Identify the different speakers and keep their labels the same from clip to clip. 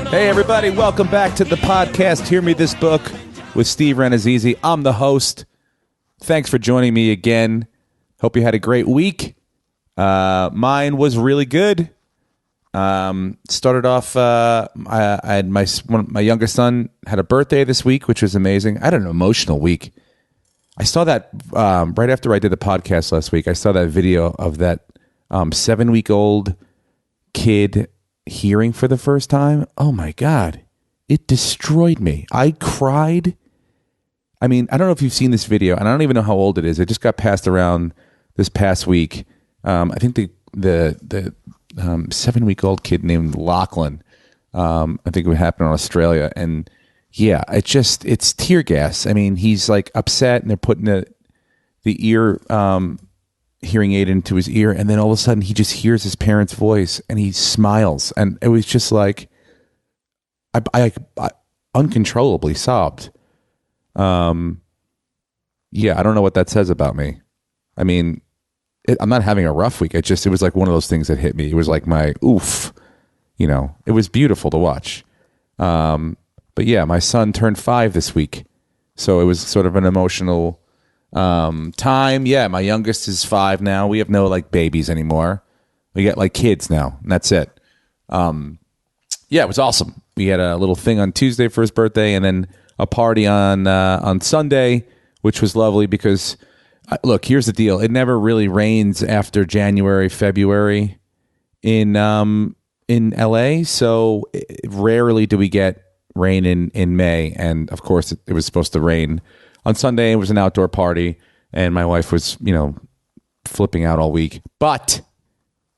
Speaker 1: Hey everybody, welcome back to the podcast, Hear Me This Book with Steve Rannazzisi. I'm the host. Thanks for joining me again. Hope you had a great week. Mine was really good. Started off, I had my youngest son had a birthday this week, which was amazing. I had an emotional week. I saw that right after I did the podcast last week. I saw that video of that 7-week-old kid hearing for the first time. Oh my God. It destroyed me. I cried. I mean, I don't know if you've seen this video, and I don't even know how old it is. It just got passed around this past week. I think the 7-week-old kid named Lachlan. I think it would happen in Australia. And yeah, it's tear gas. I mean, he's like upset, and they're putting the ear hearing aid into his ear, and then all of a sudden he just hears his parents' voice and he smiles, and it was just like I uncontrollably sobbed. Yeah, I don't know what that says about me. I mean, I'm not having a rough week. It was like one of those things that hit me. It was like my oof, it was beautiful to watch. But yeah, my son turned 5 this week, so it was sort of an emotional time. Yeah, my youngest is 5 now. We have no like babies anymore. We got like kids now, and that's it. Yeah, it was awesome. We had a little thing on Tuesday for his birthday, and then a party on Sunday, which was lovely because look, here's the deal. It never really rains after January, February in LA, so rarely do we get rain in May, and of course it was supposed to rain on Sunday. It was an outdoor party, and my wife was, flipping out all week. But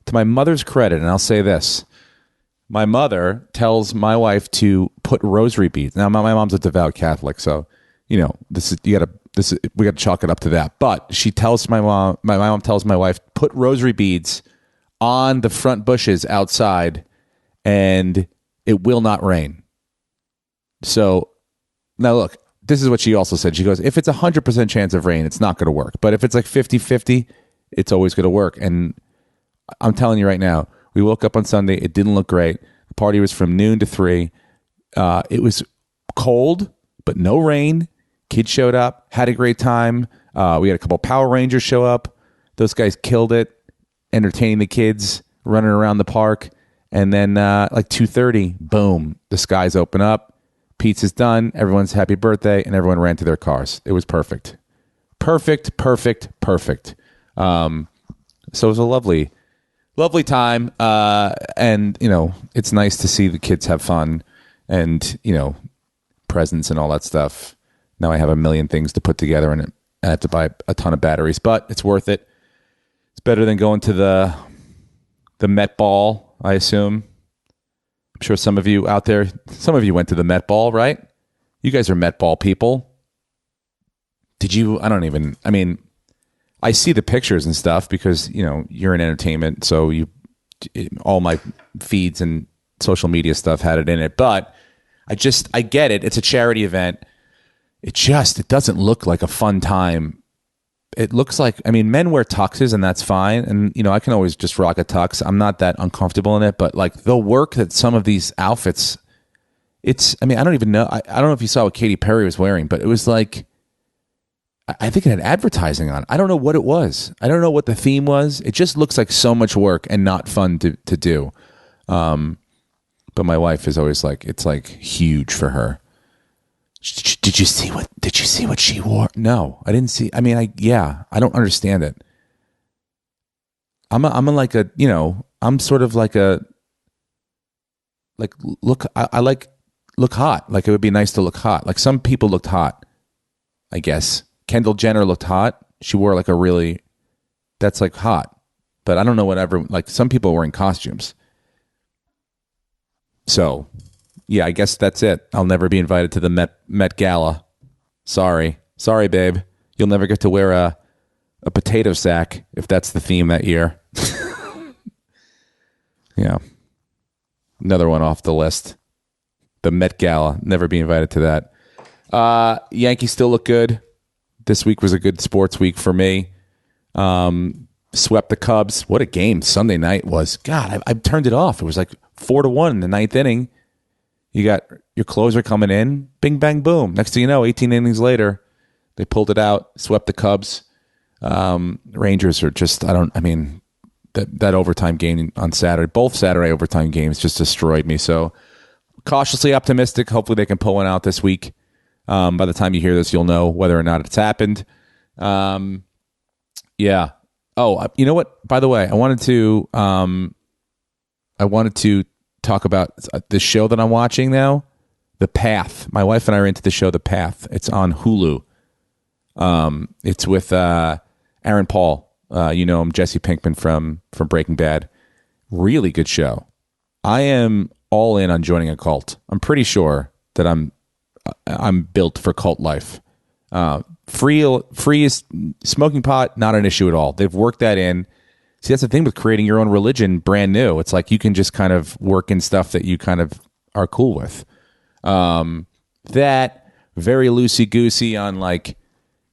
Speaker 1: to my mother's credit, and I'll say this, my mother tells my wife to put rosary beads. Now, my mom's a devout Catholic, so we got to chalk it up to that. But she tells my mom tells my wife, put rosary beads on the front bushes outside, and it will not rain. So now look. This is what she also said. She goes, if it's 100% chance of rain, it's not going to work. But if it's like 50-50, it's always going to work. And I'm telling you right now, we woke up on Sunday. It didn't look great. The party was from noon to 3. It was cold, but no rain. Kids showed up, had a great time. We had a couple Power Rangers show up. Those guys killed it, entertaining the kids, running around the park. And then like 2:30, boom, the skies open up. Pizza's done. Everyone's happy birthday, and everyone ran to their cars. It was perfect. Perfect. So it was a lovely time. And, it's nice to see the kids have fun and, presents and all that stuff. Now I have a million things to put together, and I have to buy a ton of batteries, but it's worth it. It's better than going to the Met Ball, I assume. I'm sure some of you out there, went to the Met Ball, right? You guys are Met Ball people. Did you? I see the pictures and stuff because, you're in entertainment. So all my feeds and social media stuff had it in it. But I get it. It's a charity event. It doesn't look like a fun time. It looks like, men wear tuxes, and that's fine. And, I can always just rock a tux. I'm not that uncomfortable in it, but like the work that some of these outfits, I don't even know. I don't know if you saw what Katy Perry was wearing, but it was like, I think it had advertising on it. I don't know what it was. I don't know what the theme was. It just looks like so much work and not fun to do. But my wife is always like, it's like huge for her. Did you see what she wore? No, I didn't see. I don't understand it. I'm sort of like a, like, look, I like look hot. Like, it would be nice to look hot. Like, some people looked hot, I guess. Kendall Jenner looked hot. She wore like that's like hot. But I don't know whatever, like some people were in costumes. So, yeah, I guess that's it. I'll never be invited to the Met Gala. Sorry, babe. You'll never get to wear a potato sack if that's the theme that year. Yeah. Another one off the list. The Met Gala. Never be invited to that. Yankees still look good. This week was a good sports week for me. Swept the Cubs. What a game Sunday night was. God, I turned it off. It was like 4-1 in the ninth inning. You got your closer coming in. Bing, bang, boom. Next thing you know, 18 innings later, they pulled it out, swept the Cubs. Rangers are just, that overtime game on Saturday, both Saturday overtime games just destroyed me. So cautiously optimistic. Hopefully they can pull one out this week. By the time you hear this, you'll know whether or not it's happened. Yeah. Oh, you know what? By the way, I wanted to talk about the show that I'm watching now, The Path. My wife and I are into the show The Path. It's on Hulu. It's with Aaron Paul. You know him, Jesse Pinkman from Breaking Bad. Really good show. I am all in on joining a cult. I'm pretty sure that I'm built for cult life. Free is smoking pot, not an issue at all. They've worked that in. See, that's the thing with creating your own religion brand new. It's like you can just kind of work in stuff that you kind of are cool with. That very loosey-goosey on like,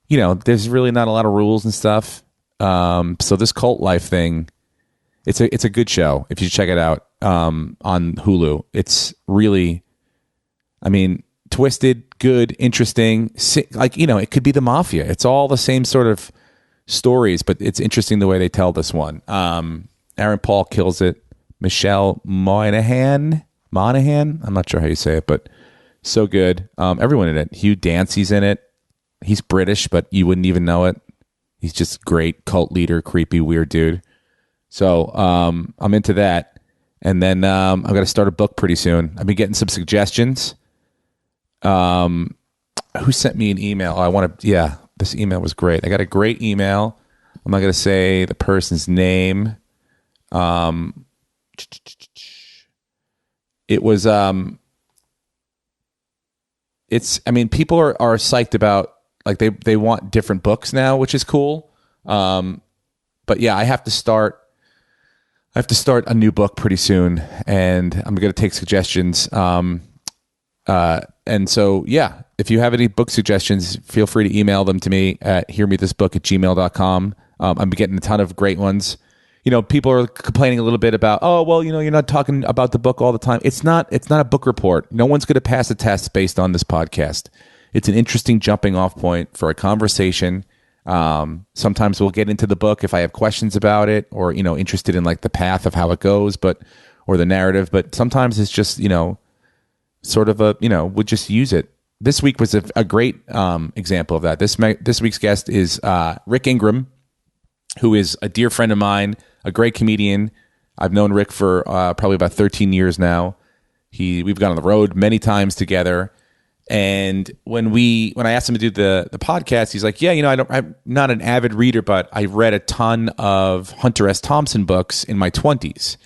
Speaker 1: there's really not a lot of rules and stuff. So this cult life thing, it's a good show. If you check it out on Hulu, it's really, twisted, good, interesting. Like, it could be the mafia. It's all the same sort of stories, but it's interesting the way they tell this one. Aaron Paul kills it. Michelle Monaghan. I'm not sure how you say it, but so good. Everyone in it. Hugh Dancy's in it. He's British, but you wouldn't even know it. He's just great cult leader, creepy, weird dude. So I'm into that. And then I've got to start a book pretty soon. I've been getting some suggestions. Who sent me an email? This email was great. I got a great email. I'm not going to say the person's name. It was, people are psyched about, like they want different books now, which is cool. But yeah, I have to start a new book pretty soon, and I'm going to take suggestions. And so, yeah, if you have any book suggestions, feel free to email them to me at hearmethisbook@gmail.com. I'm getting a ton of great ones. People are complaining a little bit about, you're not talking about the book all the time. It's not a book report. No one's going to pass a test based on this podcast. It's an interesting jumping off point for a conversation. Sometimes we'll get into the book if I have questions about it or, interested in like the path of how it goes, or the narrative. But sometimes it's just, sort of we'll just use it. This week was a great example of that. This week's guest is Rick Ingram, who is a dear friend of mine, a great comedian. I've known Rick for probably about 13 years now. We've gone on the road many times together. And when I asked him to do the podcast, he's like, I'm not an avid reader, but I read a ton of Hunter S. Thompson books in my 20s.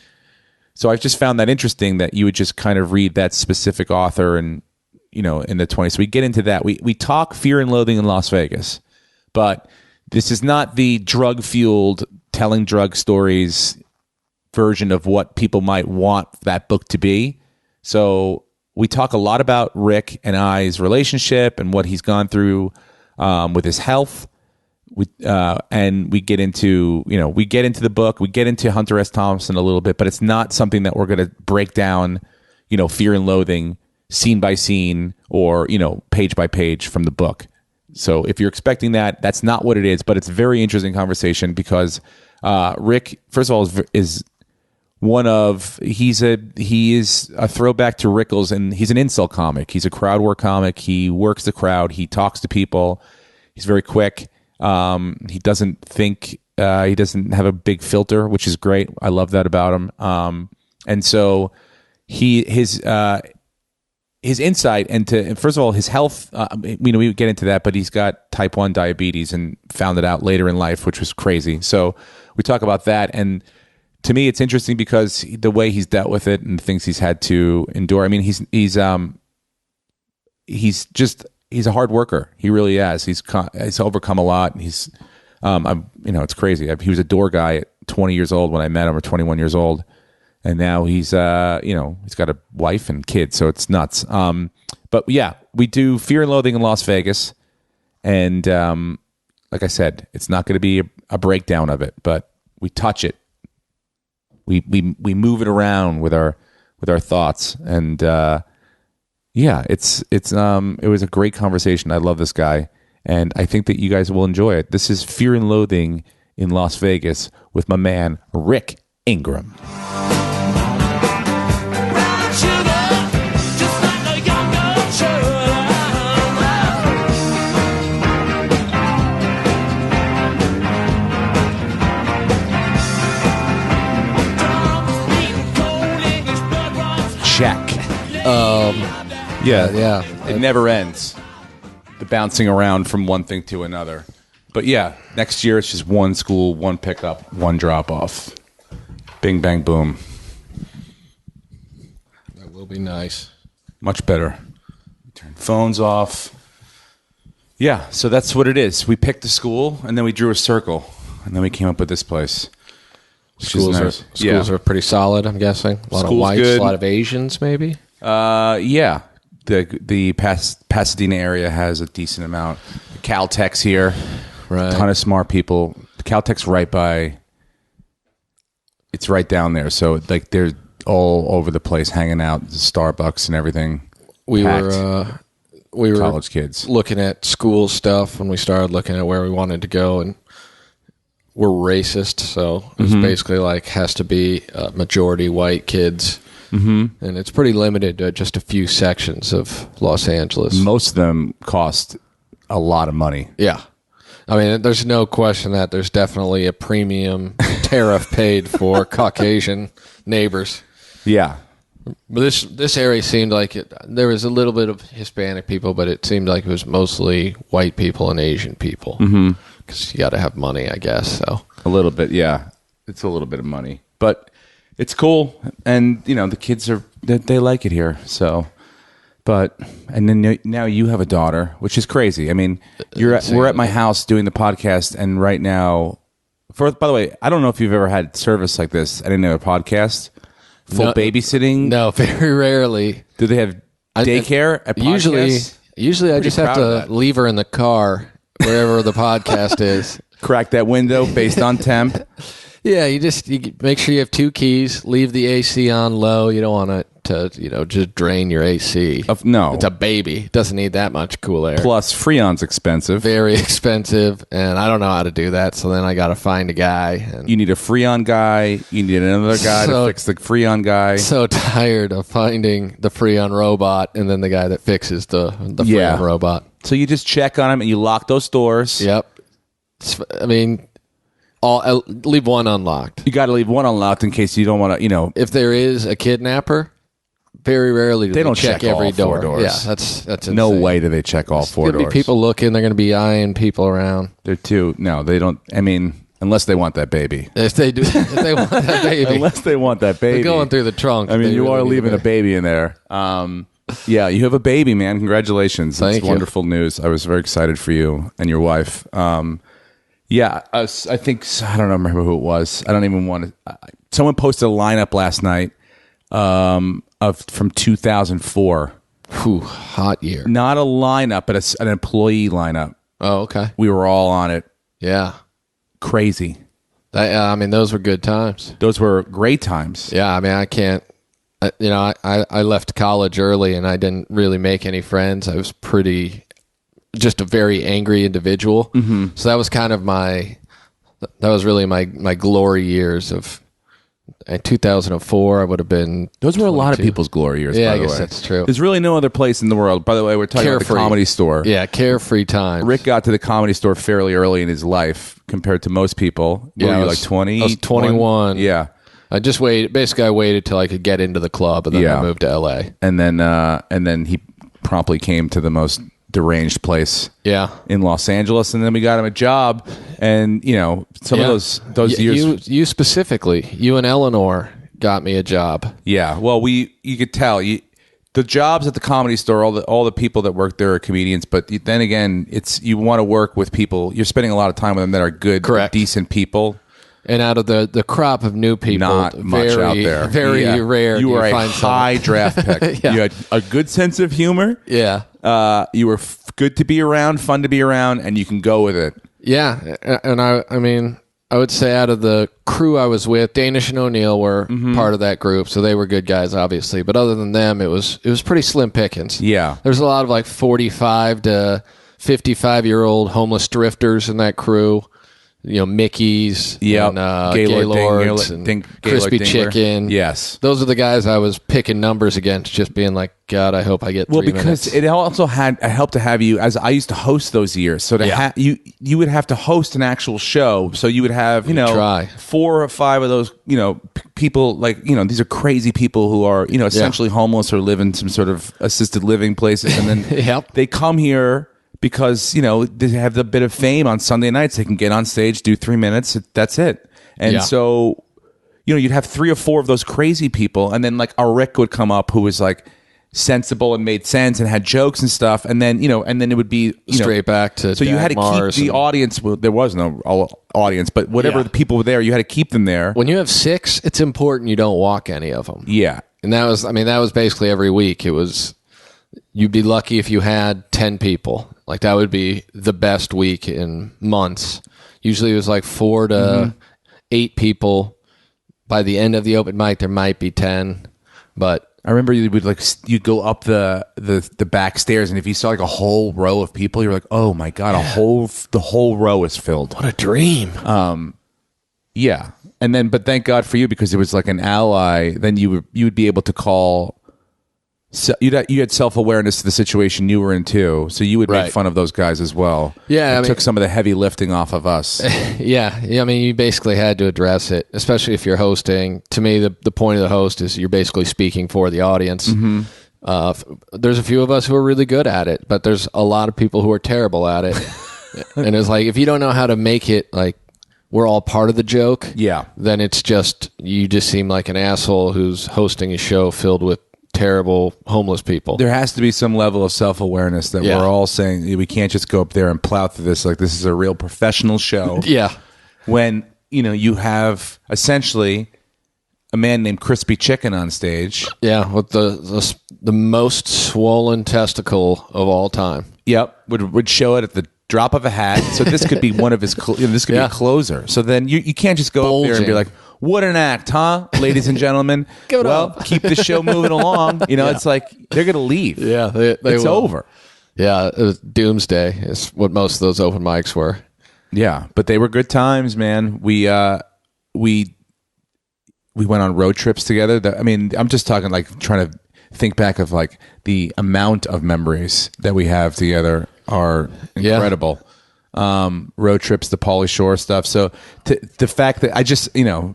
Speaker 1: So I've just found that interesting that you would just kind of read that specific author and, in the 20s. So we get into that. We talk Fear and Loathing in Las Vegas, but this is not the drug-fueled telling drug stories version of what people might want that book to be. So we talk a lot about Rick and I's relationship and what he's gone through with his health. And we get into the book, we get into Hunter S. Thompson a little bit, but it's not something that we're going to break down, Fear and Loathing scene by scene or, page by page from the book. So if you're expecting that, that's not what it is, but it's a very interesting conversation because Rick, first of all, he is a throwback to Rickles, and he's an insult comic. He's a crowd work comic. He works the crowd. He talks to people. He's very quick. He doesn't think, he doesn't have a big filter, which is great. I love that about him. And so his insight into, first of all, his health. We get into that, but he's got type 1 diabetes and found it out later in life, which was crazy. So we talk about that. And to me, it's interesting because the way he's dealt with it and the things he's had to endure. I mean, he's a hard worker. He really has. He's overcome a lot. He's, it's crazy. He was a door guy at 20 years old when I met him, or 21 years old. And now he's got a wife and kids, so it's nuts. But yeah, we do Fear and Loathing in Las Vegas, and like I said, it's not going to be a breakdown of it, but we touch it. We move it around with our thoughts, and it was a great conversation. I love this guy, and I think that you guys will enjoy it. This is Fear and Loathing in Las Vegas with my man Rick Ingram. Check.
Speaker 2: Yeah.
Speaker 1: It never ends. The bouncing around from one thing to another. But yeah, next year it's just one school, one pickup, one drop off. Bing, bang, boom.
Speaker 2: That will be nice.
Speaker 1: Much better. Turn phones off. Yeah, so that's what it is. We picked a school, and then we drew a circle, and then we came up with this place.
Speaker 2: Schools are pretty solid, I'm guessing. A lot of whites, good. A lot of Asians, maybe?
Speaker 1: Yeah. The Pasadena area has a decent amount. Caltech's here.
Speaker 2: Right.
Speaker 1: A ton of smart people. Caltech's it's right down there. So like they're all over the place hanging out, Starbucks and everything.
Speaker 2: We were
Speaker 1: college kids
Speaker 2: looking at school stuff when we started looking at where we wanted to go, and we're racist, so it's basically like has to be majority white kids. Mm-hmm. And it's pretty limited to just a few sections of Los Angeles.
Speaker 1: Most of them cost a lot of money.
Speaker 2: Yeah. I mean, there's no question that there's definitely a premium tariff paid for Caucasian neighbors.
Speaker 1: Yeah.
Speaker 2: But this area seemed like there was a little bit of Hispanic people, but it seemed like it was mostly white people and Asian people. Because you got to have money, I guess. So
Speaker 1: a little bit, yeah. It's a little bit of money. But it's cool. And, the kids they like it here. So, and then now you have a daughter, which is crazy. I mean, we're at my house doing the podcast, and right now, by the way, I don't know if you've ever had service like this. I didn't know a podcast. Full babysitting?
Speaker 2: No, very rarely.
Speaker 1: Do they have daycare at podcasts?
Speaker 2: Usually I just have to leave her in the car wherever the podcast is.
Speaker 1: Crack that window based on temp.
Speaker 2: Yeah, you make sure you have 2 keys, leave the AC on low. You don't want it to, just drain your AC.
Speaker 1: No.
Speaker 2: It's a baby. It doesn't need that much cool air.
Speaker 1: Plus, Freon's expensive.
Speaker 2: Very expensive, and I don't know how to do that, so then I got to find a guy.
Speaker 1: You need a Freon guy. You need another guy to fix the Freon guy.
Speaker 2: So tired of finding the Freon robot and then the guy that fixes the Freon robot.
Speaker 1: So you just check on him, and you lock those doors.
Speaker 2: Yep. I mean, leave one unlocked.
Speaker 1: You got to leave one unlocked in case you don't want to,
Speaker 2: If there is a kidnapper, very rarely do they don't check every
Speaker 1: all
Speaker 2: door.
Speaker 1: 4 doors.
Speaker 2: Yeah, that's insane.
Speaker 1: No way do they check all 4 doors.
Speaker 2: There's going to be people looking. They're going to be eyeing people around.
Speaker 1: No, they don't. I mean, unless they want that baby.
Speaker 2: If they want that baby.
Speaker 1: Unless they want that baby.
Speaker 2: They're going through the trunk.
Speaker 1: I mean, you are leaving a baby in there. Yeah, you have a baby, man. Congratulations. That's wonderful news. I was very excited for you and your wife. Yeah, I think, I don't remember who it was. I don't even want to. Someone posted a lineup last night from 2004.
Speaker 2: Whew, hot year.
Speaker 1: Not a lineup, but an employee lineup.
Speaker 2: Oh, okay.
Speaker 1: We were all on it.
Speaker 2: Yeah.
Speaker 1: Crazy.
Speaker 2: I mean, those were good times.
Speaker 1: Those were great times.
Speaker 2: Yeah, I mean, I can't. I left college early, and I didn't really make any friends. I was just a very angry individual. Mm-hmm. So that was kind of that was really my glory years of. In 2004, I would have been.
Speaker 1: Those were 22. A lot of people's glory years.
Speaker 2: Yeah,
Speaker 1: by the
Speaker 2: I guess
Speaker 1: way.
Speaker 2: That's true.
Speaker 1: There's really no other place in the world. By the way, we're talking about the Comedy Store.
Speaker 2: Yeah, carefree time.
Speaker 1: Rick got to the Comedy Store fairly early in his life compared to most people.
Speaker 2: Yeah,
Speaker 1: like 20.
Speaker 2: I was 21.
Speaker 1: Yeah,
Speaker 2: Basically, I waited till I could get into the club, and then I moved to LA.
Speaker 1: And then he promptly came to the most deranged place in Los Angeles, and then we got him a job. And some of those years,
Speaker 2: you specifically, you and Eleanor got me a job.
Speaker 1: Yeah, well, you could tell the jobs at the Comedy Store, all the people that work there are comedians, but then again, you want to work with people. You're spending a lot of time with them that are good, decent people.
Speaker 2: And out of the crop of new people,
Speaker 1: not much out there.
Speaker 2: Very rare.
Speaker 1: You were a high draft pick. You had a good sense of humor.
Speaker 2: Yeah.
Speaker 1: You were good to be around, fun to be around, and you can go with it.
Speaker 2: Yeah, and I mean, I would say out of the crew I was with, Danish and O'Neill were part of that group, so they were good guys, obviously. But other than them, it was pretty slim pickings.
Speaker 1: Yeah.
Speaker 2: There's a lot of like 45 to 55-year-old homeless drifters in that crew. Mickey's, and Gaylords, and Crispy Chicken.
Speaker 1: Yes.
Speaker 2: Those are the guys I was picking numbers against, just being like, God, I hope I get 3 minutes.
Speaker 1: Well, because it also helped to have you, as I used to host those years. So you would have to host an actual show. So you would have, 4 or 5 of those, people like, these are crazy people who are, essentially homeless or live in some sort of assisted living places. And then they come here because, they have the bit of fame on Sunday nights. They can get on stage, do 3 minutes. That's it. And so, you'd have 3 or 4 of those crazy people. And then like a Rick would come up who was like sensible and made sense and had jokes and stuff. And then, and then it would be
Speaker 2: straight back to
Speaker 1: so you had to keep the audience. Well, there was no audience, but whatever the people were there, you had to keep them there.
Speaker 2: When you have 6, it's important you don't walk any of them.
Speaker 1: Yeah.
Speaker 2: And that was basically every week. It was, you'd be lucky if you had 10 people. Like that would be the best week in months. Usually it was like 4 to 8 people. By the end of the open mic, there might be 10. But
Speaker 1: I remember you'd go up the back stairs, and if you saw like a whole row of people, you're like, oh my God, the whole row is filled.
Speaker 2: What a dream.
Speaker 1: Yeah. And then, but thank God for you, because it was like an ally. Then you would be able to call. So you had self-awareness to the situation you were in too, so you would make fun of those guys as well.
Speaker 2: Yeah,
Speaker 1: it took some of the heavy lifting off of us.
Speaker 2: Yeah. I mean, you basically had to address it, especially if you're hosting. To me, the point of the host is you're basically speaking for the audience. There's a few of us who are really good at it, but there's a lot of people who are terrible at it. And it's like, if you don't know how to make it like we're all part of the joke, then it's just, you just seem like an asshole who's hosting a show filled with terrible homeless people.
Speaker 1: There has to be some level of self-awareness that we're all saying we can't just go up there and plow through this like this is a real professional show. When you have essentially a man named Crispy Chicken on stage.
Speaker 2: Yeah, with the most swollen testicle of all time.
Speaker 1: Yep, would show it at the drop of a hat. So this could be one of his. This could be a closer. So then you can't just go up there and be like, "What an act, huh, ladies and gentlemen?" Keep the show moving along. It's like they're gonna leave.
Speaker 2: Yeah,
Speaker 1: it's over.
Speaker 2: Yeah, it was doomsday is what most of those open mics were.
Speaker 1: Yeah, but they were good times, man. We went on road trips together. I'm just talking like trying to think back of like the amount of memories that we have together are incredible. Road trips, the Pauly Shore stuff. So the fact that I just, to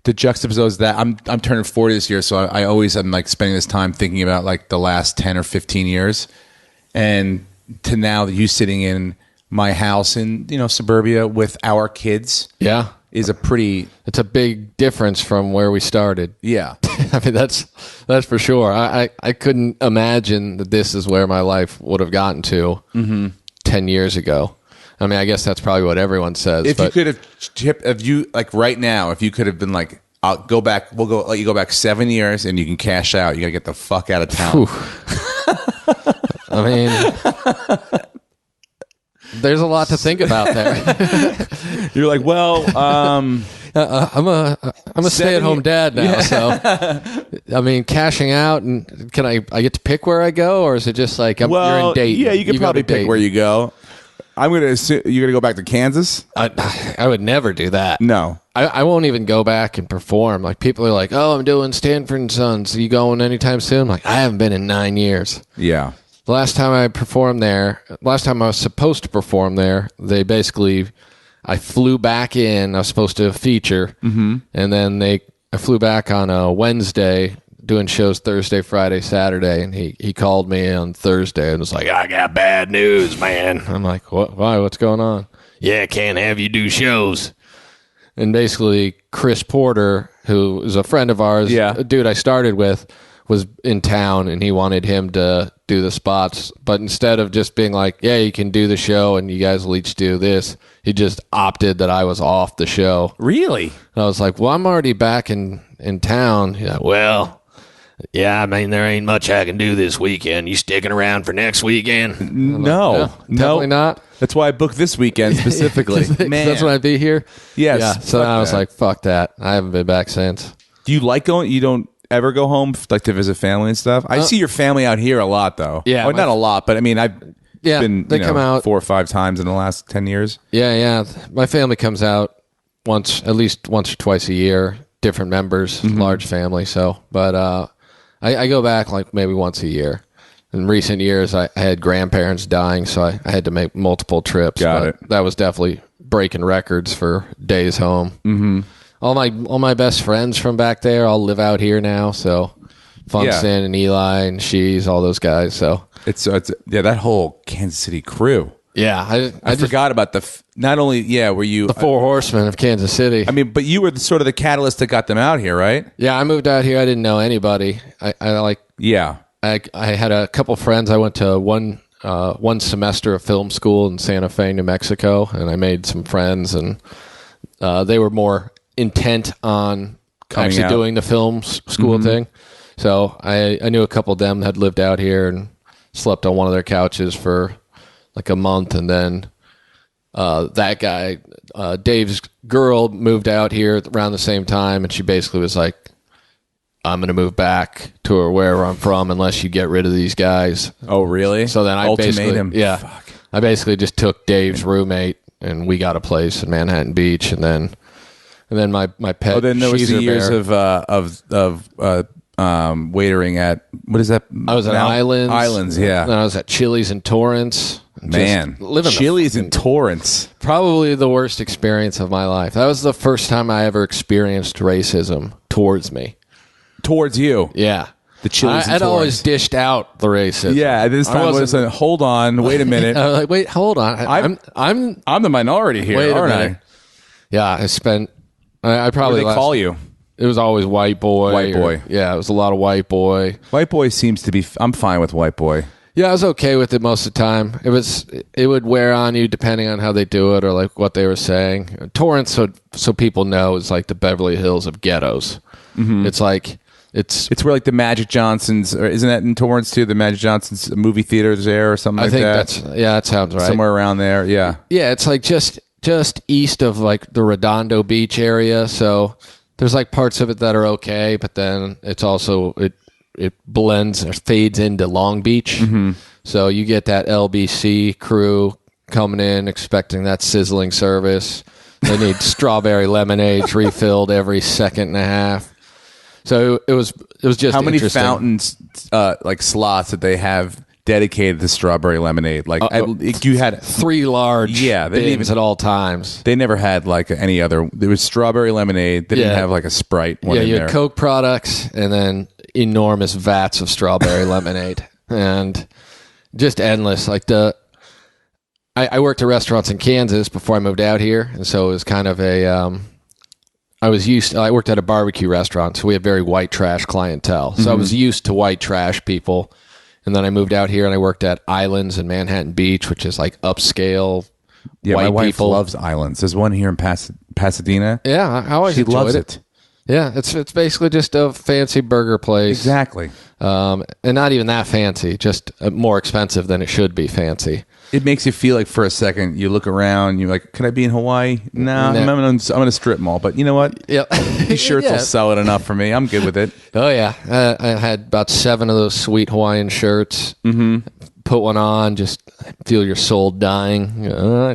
Speaker 1: juxtapose that, I'm turning 40 this year, so I always am like spending this time thinking about like the last 10 or 15 years, and to now that you sitting in my house in suburbia with our kids, is
Speaker 2: it's a big difference from where we started.
Speaker 1: Yeah.
Speaker 2: I mean, that's for sure. I couldn't imagine that this is where my life would have gotten to 10 years ago. I mean, I guess that's probably what everyone says.
Speaker 1: If you could have, like right now, if you could have been like, I'll go back, let you go back 7 years and you can cash out. You got to get the fuck out of town.
Speaker 2: I mean, there's a lot to think about there.
Speaker 1: You're like, well,
Speaker 2: I'm a stay-at-home dad now, so I mean, cashing out, and can I get to pick where I go, or is it just like you're in Dayton?
Speaker 1: Yeah, you can probably pick where you go. I'm gonna assume you're gonna go back to Kansas.
Speaker 2: I would never do that.
Speaker 1: No,
Speaker 2: I won't even go back and perform. Like people are like, "Oh, I'm doing Stanford and Sons. Are you going anytime soon?" I'm like, I haven't been in 9 years.
Speaker 1: Yeah.
Speaker 2: The last time I performed there, last time I was supposed to perform there, I flew back in. I was supposed to feature, and then they I flew back on a Wednesday, doing shows Thursday, Friday, Saturday, and he called me on Thursday and was like, I got bad news, man. I'm like, what? Why? What's going on? Yeah, can't have you do shows. And basically, Chris Porter, who is a friend of ours, a dude I started with, was in town, and he wanted him to do the spots. But instead of just being like, yeah, you can do the show, and you guys will each do this, he just opted that I was off the show.
Speaker 1: Really?
Speaker 2: And I was like, well, I'm already back in town. He's like, well, yeah, I mean, there ain't much I can do this weekend. You sticking around for next weekend?
Speaker 1: No,
Speaker 2: like, definitely not.
Speaker 1: That's why I booked this weekend specifically. Man,
Speaker 2: that's when I'd be here.
Speaker 1: Yes.
Speaker 2: Yeah. So then I was like, fuck that. I haven't been back since.
Speaker 1: Do you like going? You don't ever go home like to visit family and stuff? I see your family out here a lot, though.
Speaker 2: Yeah,
Speaker 1: well, not a lot, but I mean, I've been
Speaker 2: they come out
Speaker 1: 4 or 5 times in the last 10 years.
Speaker 2: Yeah. My family comes out at least once or twice a year. Different members, large family. So, but I go back like maybe once a year. In recent years, I had grandparents dying, so I had to make multiple trips.
Speaker 1: Got it.
Speaker 2: That was definitely breaking records for days home. Mm-hmm. All my best friends from back there all live out here now. So Funson and Eli and Shees, all those guys. So
Speaker 1: it's that whole Kansas City crew.
Speaker 2: Yeah,
Speaker 1: I forgot about not only were you
Speaker 2: the Four Horsemen of Kansas City.
Speaker 1: I mean, but you were sort of the catalyst that got them out here, right?
Speaker 2: Yeah, I moved out here. I didn't know anybody. I had a couple friends. I went to one semester of film school in Santa Fe, New Mexico, and I made some friends, and they were more intent on actually doing the film school thing. So I knew a couple of them that had lived out here and slept on one of their couches for like a month, and then that guy, Dave's girl, moved out here around the same time, and she basically was like, I'm going to move back to wherever I'm from unless you get rid of these guys.
Speaker 1: Oh, really?
Speaker 2: So then I
Speaker 1: Ultimatum.
Speaker 2: I basically just took Dave's roommate, and we got a place in Manhattan Beach, and then my pet.
Speaker 1: Oh, then there was the years
Speaker 2: bear.
Speaker 1: of waitering at, what is that?
Speaker 2: I was at Islands.
Speaker 1: Islands, yeah.
Speaker 2: Then I was at Chili's in Torrance.
Speaker 1: Man, Chili's in Torrance.
Speaker 2: Probably the worst experience of my life. That was the first time I ever experienced racism towards me.
Speaker 1: Towards you?
Speaker 2: Yeah.
Speaker 1: The Chili's in
Speaker 2: I'd
Speaker 1: Torrance.
Speaker 2: always dished out the racism.
Speaker 1: Yeah, this time I wasn't. Hold on, wait a minute.
Speaker 2: I was like, wait, hold on.
Speaker 1: I'm the minority here,
Speaker 2: wait
Speaker 1: aren't
Speaker 2: a minute.
Speaker 1: I?
Speaker 2: Yeah, I probably.
Speaker 1: What do they call you?
Speaker 2: It was always white boy.
Speaker 1: White boy.
Speaker 2: Yeah, it was a lot of white boy.
Speaker 1: White boy seems to be. I'm fine with white boy.
Speaker 2: Yeah, I was okay with it most of the time. It would wear on you depending on how they do it or like what they were saying. Torrance, so people know, is like the Beverly Hills of ghettos. Mm-hmm. It's like it's
Speaker 1: where like the Magic Johnsons, or isn't that in Torrance too? The Magic Johnsons movie theaters there or something like that.
Speaker 2: That sounds right.
Speaker 1: Somewhere around there. Yeah.
Speaker 2: Yeah, it's like just east of like the Redondo Beach area. So there's like parts of it that are okay, but then it's also it blends or fades into Long Beach. Mm-hmm. So you get that LBC crew coming in expecting that sizzling service. They need strawberry lemonades refilled every second and a half. So it was just
Speaker 1: how many fountains like slots did they have dedicated to strawberry lemonade? Like you had
Speaker 2: 3 large bins at all times.
Speaker 1: They never had like any other. There was strawberry lemonade. They didn't have like a Sprite one in
Speaker 2: you
Speaker 1: there.
Speaker 2: had Coke products and then enormous vats of strawberry lemonade and just endless. Like I worked at restaurants in Kansas before I moved out here, and so it was kind of I worked at a barbecue restaurant, so we have very white trash clientele. So I was used to white trash people. And then I moved out here and I worked at Islands in Manhattan Beach, which is like upscale white
Speaker 1: my wife
Speaker 2: people.
Speaker 1: loves Islands. There's one here in Pasadena.
Speaker 2: Yeah, I always enjoyed
Speaker 1: loves it.
Speaker 2: Yeah, it's basically just a fancy burger place.
Speaker 1: Exactly.
Speaker 2: And not even that fancy, just more expensive than it should be fancy.
Speaker 1: It makes you feel like for a second you look around, you're like, "Could I be in Hawaii?" No, I'm in a strip mall. But you know what?
Speaker 2: Yep.
Speaker 1: These shirts will sell it enough for me. I'm good with it.
Speaker 2: Oh yeah, I had about 7 of those sweet Hawaiian shirts. Mm-hmm. Put one on, just feel your soul dying.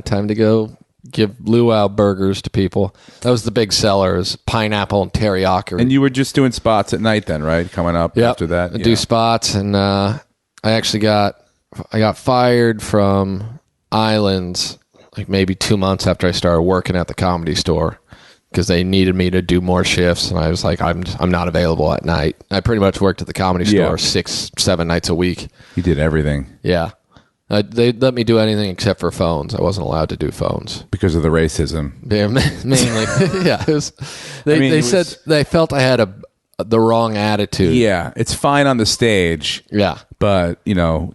Speaker 2: Time to go give luau burgers to people. That was the big seller, is pineapple and teriyaki.
Speaker 1: And you were just doing spots at night then, right? Coming up after that.
Speaker 2: I do spots, and I actually got fired from Islands like maybe 2 months after I started working at the Comedy Store. because they needed me to do more shifts, and I was like, I'm not available at night. I pretty much worked at the Comedy Store 6-7 nights a week.
Speaker 1: You did everything.
Speaker 2: Yeah. They let me do anything except for phones. I wasn't allowed to do phones.
Speaker 1: Because of the racism.
Speaker 2: Yeah, mainly. Yeah. They said they felt I had the wrong attitude.
Speaker 1: Yeah, it's fine on the stage.
Speaker 2: Yeah.
Speaker 1: But,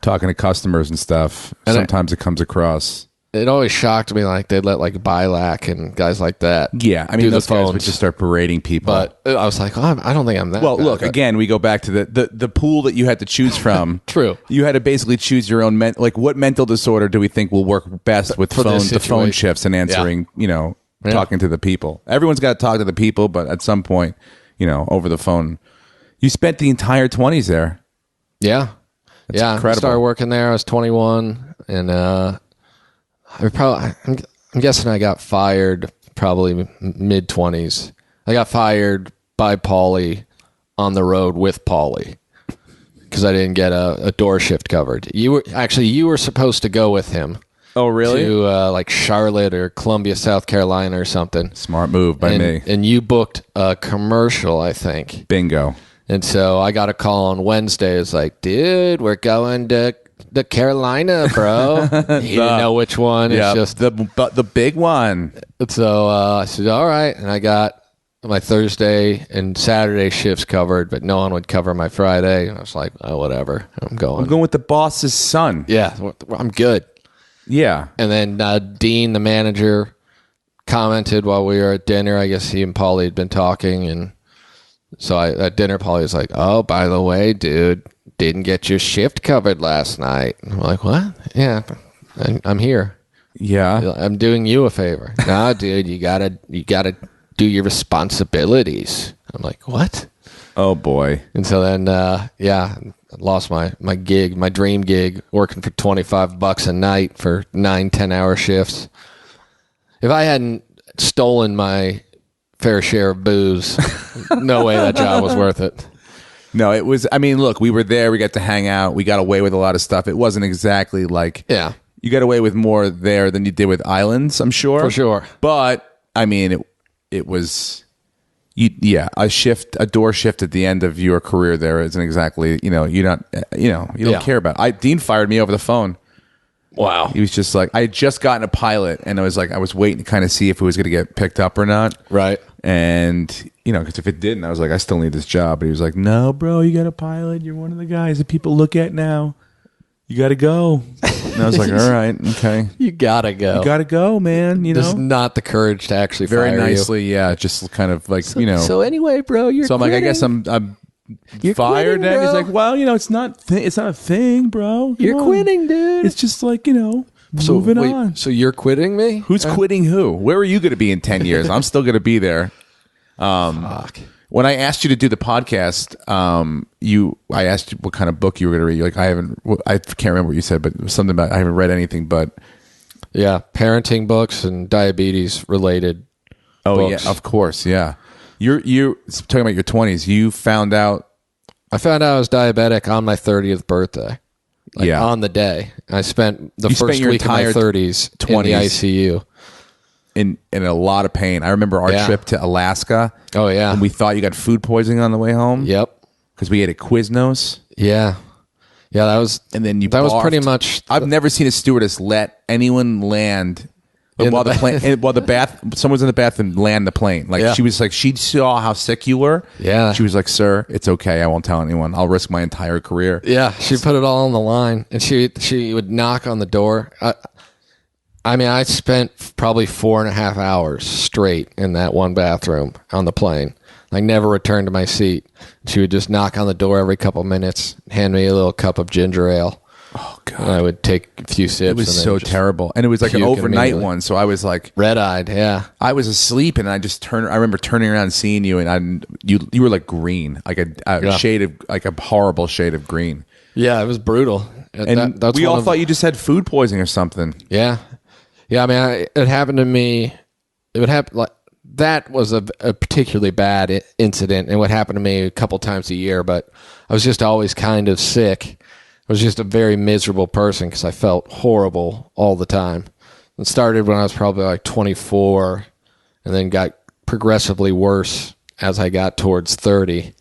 Speaker 1: talking to customers and stuff, and sometimes it comes across.
Speaker 2: It always shocked me, like, they'd let, like, Bilac and guys like that.
Speaker 1: Yeah, I mean, those guys would just start berating people.
Speaker 2: But I was like, I don't think I'm that.
Speaker 1: Well,
Speaker 2: bad.
Speaker 1: look, again, we go back to the pool that you had to choose from.
Speaker 2: True.
Speaker 1: You had to basically choose your own, what mental disorder do we think will work best with the phone shifts and answering, talking to the people. Everyone's got to talk to the people, but at some point, over the phone. You spent the entire 20s there.
Speaker 2: Yeah.
Speaker 1: That's
Speaker 2: incredible. I started working there. I was 21, and I'm guessing I got fired probably mid-20s. I got fired by Paulie on the road with Paulie because I didn't get a door shift covered. You were supposed to go with him.
Speaker 1: Oh, really?
Speaker 2: To like Charlotte or Columbia, South Carolina or something.
Speaker 1: Smart move by me.
Speaker 2: And you booked a commercial, I think.
Speaker 1: Bingo.
Speaker 2: And so I got a call on Wednesday. It's like, dude, we're going to the Carolina, bro. He didn't know which one.
Speaker 1: Yeah,
Speaker 2: it's just
Speaker 1: the big one.
Speaker 2: So I said, all right. And I got my Thursday and Saturday shifts covered, but no one would cover my Friday. And I was like, oh, whatever. I'm going
Speaker 1: with the boss's son.
Speaker 2: Yeah, I'm good.
Speaker 1: Yeah.
Speaker 2: And then Dean, the manager, commented while we were at dinner. I guess he and Paulie had been talking. And so at dinner, Paulie was like, oh, by the way, dude, didn't get your shift covered last night. And I'm like, what? Yeah, I'm here.
Speaker 1: Yeah.
Speaker 2: I'm doing you a favor. No, dude, you gotta do your responsibilities. I'm like, what?
Speaker 1: Oh, boy.
Speaker 2: And so then, I lost my gig, my dream gig, working for $25 a night for 9-10 hour shifts. If I hadn't stolen my fair share of booze, no way that job was worth it.
Speaker 1: No, it was. I mean, look, we were there. We got to hang out. We got away with a lot of stuff. It wasn't exactly like.
Speaker 2: Yeah.
Speaker 1: You got away with more there than you did with Islands, I'm sure.
Speaker 2: For sure.
Speaker 1: But I mean, it was. A door shift at the end of your career there isn't exactly. You don't care about it. Dean fired me over the phone.
Speaker 2: Wow.
Speaker 1: He was just like, I had just gotten a pilot, and I was waiting to kind of see if it was going to get picked up or not.
Speaker 2: Right.
Speaker 1: And, because if it didn't, I was like, I still need this job. But he was like, no, bro, you got a pilot. You're one of the guys that people look at now. You got to go. And I was like, all right, okay.
Speaker 2: You got to go.
Speaker 1: You got to go, man.
Speaker 2: Just not the courage to actually
Speaker 1: very
Speaker 2: fire
Speaker 1: nicely,
Speaker 2: you.
Speaker 1: yeah. Just kind of like,
Speaker 2: So anyway, bro, you're
Speaker 1: So I'm
Speaker 2: quitting.
Speaker 1: like, I guess I'm
Speaker 2: You're
Speaker 1: fired.
Speaker 2: quitting,
Speaker 1: And he's
Speaker 2: bro.
Speaker 1: like, well, it's not a thing, bro. Come
Speaker 2: You're
Speaker 1: on.
Speaker 2: quitting, dude.
Speaker 1: It's just like, moving on.
Speaker 2: So you're quitting me?
Speaker 1: Who's quitting who? Where are you going to be in 10 years? I'm still going to be there.
Speaker 2: Fuck.
Speaker 1: When I asked you to do the podcast, I asked you what kind of book you were going to read. You're like, I can't remember what you said, but it was something about, I haven't read anything, but.
Speaker 2: Yeah, parenting books and diabetes related books.
Speaker 1: Yeah, of course, yeah. You're talking about your 20s. You found out.
Speaker 2: I found out I was diabetic on my 30th birthday. On the day. I spent the first week of my 30s in the ICU.
Speaker 1: In a lot of pain. I remember our trip to Alaska.
Speaker 2: Oh, yeah.
Speaker 1: And we thought you got food poisoning on the way home.
Speaker 2: Yep.
Speaker 1: Because we ate at Quiznos.
Speaker 2: Yeah. Yeah, that was...
Speaker 1: And then
Speaker 2: that was pretty much...
Speaker 1: I've never seen a stewardess let anyone land... While someone's in the bathroom, land the plane. Like she was like, she saw how sick you were.
Speaker 2: Yeah.
Speaker 1: She was like, sir, it's okay. I won't tell anyone. I'll risk my entire career.
Speaker 2: Yeah. She put it all on the line, and she would knock on the door. I spent probably 4.5 hours straight in that one bathroom on the plane. I never returned to my seat. She would just knock on the door every couple minutes, hand me a little cup of ginger ale.
Speaker 1: Oh, God.
Speaker 2: And I would take a few sips.
Speaker 1: It was so terrible. And it was like an overnight one. So I was like...
Speaker 2: red-eyed, yeah.
Speaker 1: I was asleep, and I remember turning around and seeing you, and you were like green. Like a shade of... Like a horrible shade of green.
Speaker 2: Yeah, it was brutal.
Speaker 1: And we all thought you just had food poisoning or something.
Speaker 2: Yeah. Yeah, it happened to me... It would happen... That was a particularly bad incident, and would happen to me a couple times a year, but I was just always kind of sick. I was just a very miserable person because I felt horrible all the time. It started when I was probably like 24, and then got progressively worse as I got towards 30.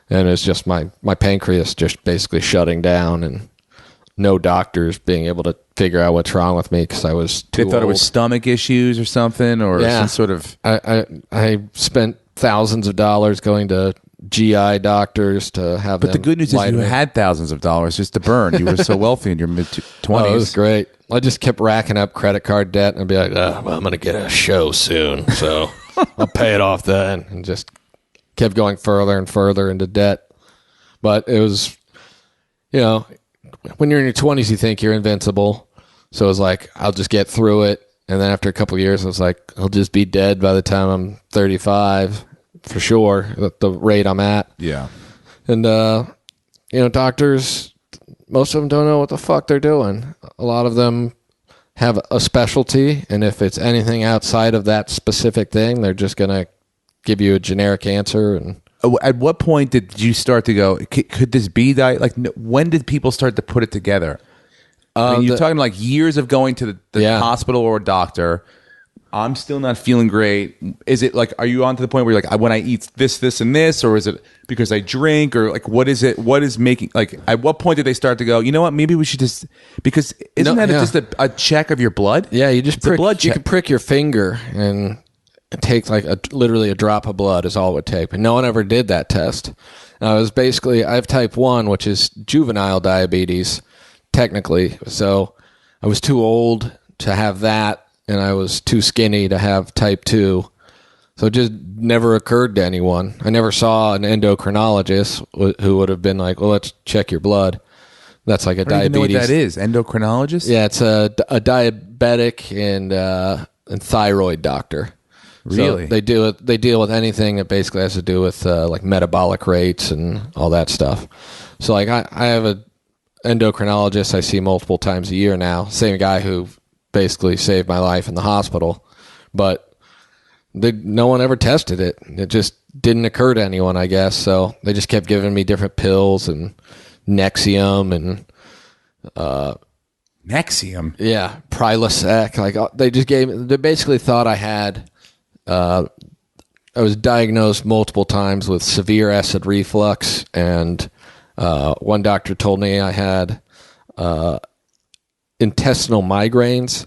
Speaker 2: And it's just my pancreas just basically shutting down and no doctors being able to figure out what's wrong with me because I was too
Speaker 1: They thought
Speaker 2: old.
Speaker 1: it was stomach issues or something, or some sort of...
Speaker 2: I spent thousands of dollars going to GI doctors to have them.
Speaker 1: But the good news is you had thousands of dollars just to burn. You were so wealthy in your mid-20s.
Speaker 2: Oh, it was great. I just kept racking up credit card debt and I'd be like, well, I'm going to get a show soon, so I'll pay it off then. And just kept going further and further into debt. But it was, when you're in your 20s, you think you're invincible. So it was like, I'll just get through it. And then after a couple of years, I was like, I'll just be dead by the time I'm 35 for sure, at the rate I'm at.
Speaker 1: Yeah.
Speaker 2: And, doctors, most of them don't know what the fuck they're doing. A lot of them have a specialty. And if it's anything outside of that specific thing, they're just going to give you a generic answer. And
Speaker 1: at what point did you start to go, could this be that? Like, when did people start to put it together? I mean, you're talking like years of going to the hospital or a doctor. I'm still not feeling great. Is it like, are you on to the point where you're like, when I eat this, and this, or is it because I drink, or like, what is it? What is making, like, at what point did they start to go, you know what, maybe we should just, because isn't that just a check of your blood?
Speaker 2: Yeah, you just prick,
Speaker 1: blood check.
Speaker 2: You can prick your finger and it takes like literally a drop of blood is all it would take. But no one ever did that test. I have type 1, which is juvenile diabetes, technically. So I was too old to have that, and I was too skinny to have type 2. So it just never occurred to anyone. I never saw an endocrinologist who would have been like, well, let's check your blood. That's like a diabetes.
Speaker 1: I don't even know what that is. Endocrinologist?
Speaker 2: Yeah, it's a diabetic and thyroid doctor.
Speaker 1: Really?
Speaker 2: So they deal with anything that basically has to do with like metabolic rates and all that stuff. So like I have a endocrinologist I see multiple times a year now. Same guy who basically saved my life in the hospital, but no one ever tested it. It just didn't occur to anyone, I guess. So they just kept giving me different pills and Nexium and
Speaker 1: Nexium.
Speaker 2: Yeah, Prilosec. Like they basically thought I had. I was diagnosed multiple times with severe acid reflux, and one doctor told me I had intestinal migraines.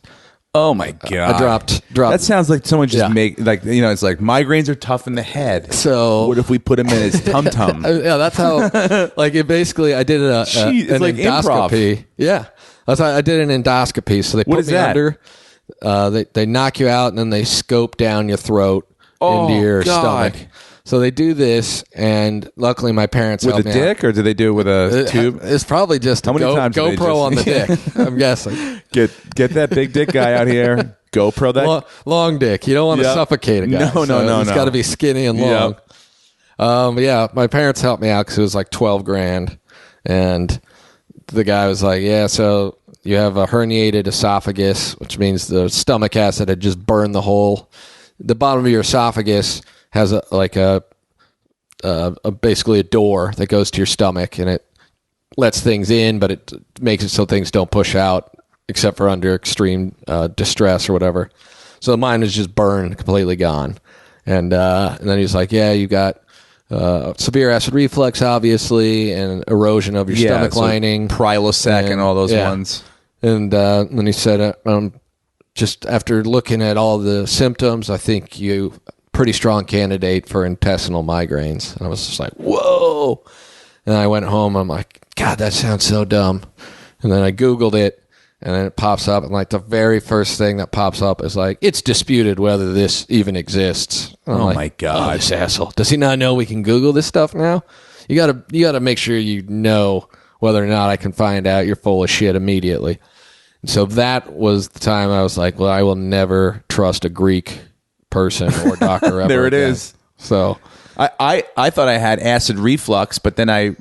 Speaker 1: Oh my god!
Speaker 2: I dropped.
Speaker 1: That sounds like someone just it's like migraines are tough in the head.
Speaker 2: So
Speaker 1: what if we put them in his tum tum?
Speaker 2: Yeah, that's how. Like it basically, I did an
Speaker 1: like
Speaker 2: endoscopy.
Speaker 1: Improv.
Speaker 2: Yeah, that's how I did an endoscopy. So they put me under. They knock you out and then they scope down your throat into your stomach. So they do this, and luckily my parents
Speaker 1: with
Speaker 2: helped
Speaker 1: a
Speaker 2: me
Speaker 1: dick, or do they do it with a tube?
Speaker 2: It's probably just a GoPro on the dick. I'm guessing.
Speaker 1: Get that big dick guy out here. GoPro that
Speaker 2: long dick. You don't want to suffocate a guy. No. It's got to be skinny and long.
Speaker 1: Yep.
Speaker 2: But yeah, my parents helped me out because it was like $12,000, and the guy was like, "Yeah, so you have a herniated esophagus, which means the stomach acid had just burned the hole. The bottom of your esophagus has basically a door that goes to your stomach, and it lets things in, but it makes it so things don't push out except for under extreme distress or whatever. So mine was just burned, completely gone. And then he was like, yeah, you got severe acid reflux, obviously, and erosion of your stomach lining.
Speaker 1: Prilosec and all those ones.
Speaker 2: And then he said, just after looking at all the symptoms, I think you pretty strong candidate for intestinal migraines. And I was just like, whoa. And I went home. I'm like, God, that sounds so dumb. And then I Googled it, and then it pops up. And like the very first thing that pops up is like, it's disputed whether this even exists.
Speaker 1: Oh my God.
Speaker 2: Oh, this asshole. Does he not know we can Google this stuff now? You gotta make sure you know whether or not I can find out you're full of shit immediately. And so that was the time I was like, well, I will never trust a Greek person or doctor ever.
Speaker 1: There it
Speaker 2: again.
Speaker 1: is.
Speaker 2: So
Speaker 1: I thought I had acid reflux, but then I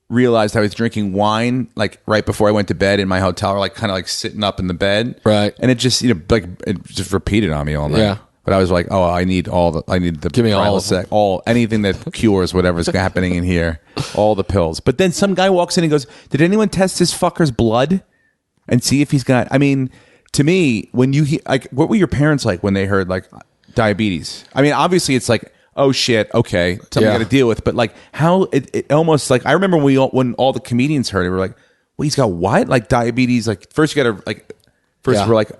Speaker 1: realized I was drinking wine like right before I went to bed in my hotel, or like kind of like sitting up in the bed.
Speaker 2: Right.
Speaker 1: And it just, it just repeated on me all night.
Speaker 2: Yeah.
Speaker 1: But I was like, oh, I need the
Speaker 2: give me all of them.
Speaker 1: Anything that cures whatever's happening in here, all the pills. But then some guy walks in and goes, did anyone test this fucker's blood and see if he's got, I mean, to me, when you hear, like, what were your parents like when they heard, like, diabetes? I mean, obviously it's like, oh shit, okay, something I got to deal with. But like, how it almost like I remember when all the comedians heard it, we were like, well, he's got what? Like diabetes? Like first you got to like we're like,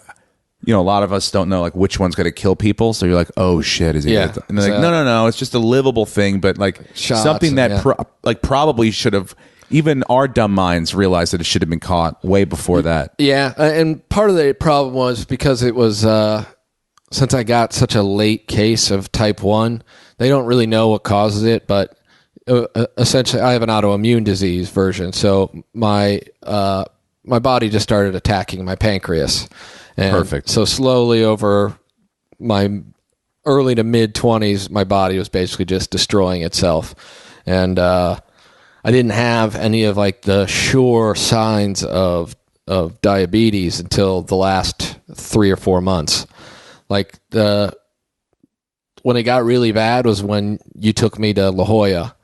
Speaker 1: you know, a lot of us don't know like which one's going to kill people. So you're like, oh shit, is he? And they're like, no, it's just a livable thing, but like
Speaker 2: shots,
Speaker 1: something that probably should have. Even our dumb minds realized that it should have been caught way before that.
Speaker 2: Yeah, and part of the problem was because it was since I got such a late case of type 1, they don't really know what causes it, but essentially I have an autoimmune disease version, so my body just started attacking my pancreas. And
Speaker 1: Perfect.
Speaker 2: So slowly over my early to mid-20s, my body was basically just destroying itself. And I didn't have any of like the sure signs of diabetes until the last 3 or 4 months. Like when it got really bad was when you took me to La Jolla.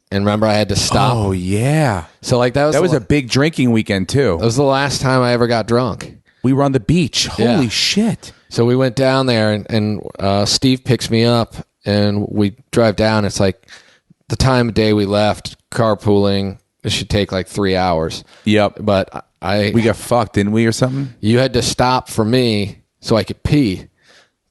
Speaker 2: And remember, I had to stop.
Speaker 1: Oh yeah.
Speaker 2: So like that was
Speaker 1: a big drinking weekend too.
Speaker 2: That was the last time I ever got drunk.
Speaker 1: We were on the beach. Holy shit.
Speaker 2: So we went down there, and Steve picks me up, and we drive down. It's like the time of day we left, carpooling. It should take like 3 hours.
Speaker 1: Yep.
Speaker 2: But
Speaker 1: we got fucked, didn't we, or something?
Speaker 2: You had to stop for me so I could pee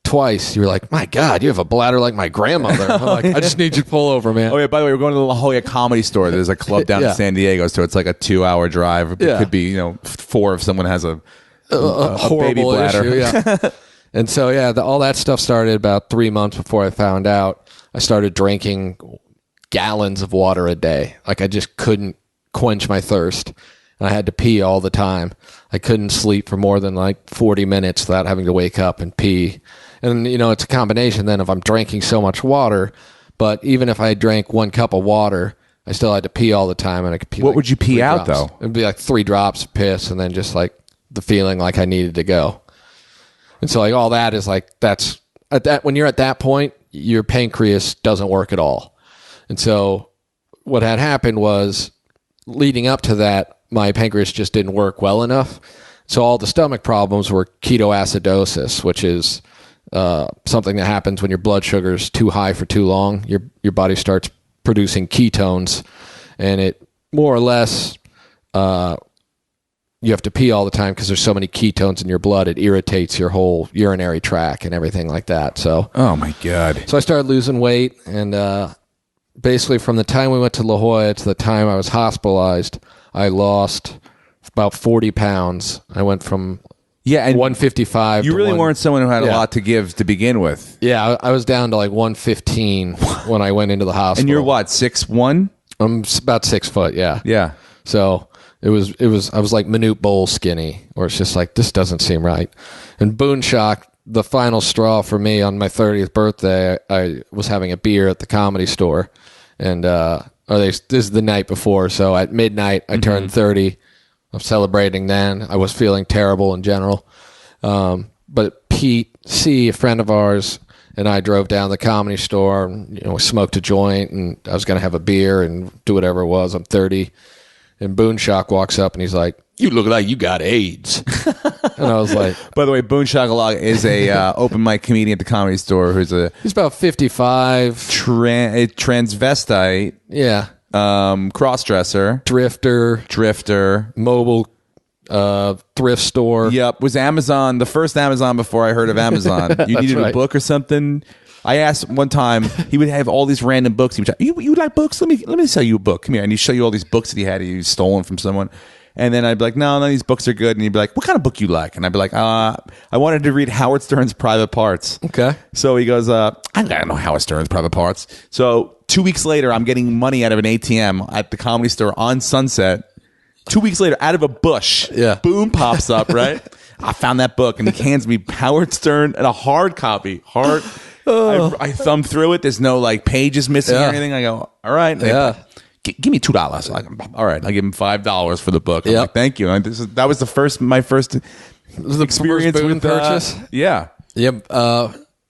Speaker 2: twice. You were like, my God, you have a bladder like my grandmother. I'm like, I just need you to pull over, man.
Speaker 1: Oh, yeah, by the way, we're going to the La Jolla Comedy Store. There's a club down in San Diego, so it's like a 2-hour drive. It could be, 4 if someone has a
Speaker 2: horrible
Speaker 1: baby bladder.
Speaker 2: issue. Yeah. And so, all that stuff started about 3 months before I found out. I started drinking gallons of water a day. Like I just couldn't quench my thirst. And I had to pee all the time. I couldn't sleep for more than like 40 minutes without having to wake up and pee. And, it's a combination then of I'm drinking so much water, but even if I drank 1 cup of water, I still had to pee all the time. And I could pee.
Speaker 1: What would you pee out, though?
Speaker 2: It'd be like 3 drops of piss and then just like the feeling like I needed to go. And so like all that is like, that's at that, when you're at that point, your pancreas doesn't work at all. And so what had happened was leading up to that, my pancreas just didn't work well enough. So all the stomach problems were ketoacidosis, which is something that happens when your blood sugar is too high for too long. Your body starts producing ketones, and it more or less you have to pee all the time because there's so many ketones in your blood. It irritates your whole urinary tract and everything like that. So,
Speaker 1: oh my God.
Speaker 2: So I started losing weight, and basically from the time we went to La Jolla to the time I was hospitalized, I lost about 40 pounds. I went from
Speaker 1: and
Speaker 2: 155.
Speaker 1: You really weren't someone who had a lot to give to begin with.
Speaker 2: Yeah, I was down to like 115 when I went into the hospital.
Speaker 1: And you're what, 6'1"?
Speaker 2: I'm about 6 foot. Yeah.
Speaker 1: Yeah.
Speaker 2: So it was. I was like Manute Bol skinny, where it's just like this doesn't seem right. And Boonshock, the final straw for me on my 30th birthday, I was having a beer at the Comedy Store, and this is the night before. So at midnight, I turned 30. I'm celebrating then. I was feeling terrible in general. But Pete C., a friend of ours, and I drove down the Comedy Store, and, we smoked a joint, and I was going to have a beer and do whatever it was. I'm 30. And Boonshock walks up, and he's like, "You look like you got AIDS." And I was like...
Speaker 1: By the way, Boonshock is a open mic comedian at the Comedy Store he's
Speaker 2: about 55.
Speaker 1: Transvestite.
Speaker 2: Yeah.
Speaker 1: Cross-dresser.
Speaker 2: Drifter. Mobile thrift store.
Speaker 1: Yep. Was Amazon the first Amazon before I heard of Amazon? You needed a book or something? I asked one time, he would have all these random books. He would say, you like books? Let me sell you a book. Come here. And he'd show you all these books that he had stolen from someone. And then I'd be like, no, none of these books are good. And he'd be like, what kind of book you like? And I'd be like, I wanted to read Howard Stern's Private Parts.
Speaker 2: Okay.
Speaker 1: So he goes, I don't know Howard Stern's Private Parts. So 2 weeks later, I'm getting money out of an ATM at the Comedy Store on Sunset. 2 weeks later, out of a bush, boom pops up, right? I found that book, and he hands me Howard Stern and a hard copy. I thumb through it. There's no like pages missing or anything. I go, all right. Give me $2. Like, all right. I give him $5 for the book. I'm like, thank you. And that was my first experience with
Speaker 2: purchase.
Speaker 1: Yeah.
Speaker 2: Yep.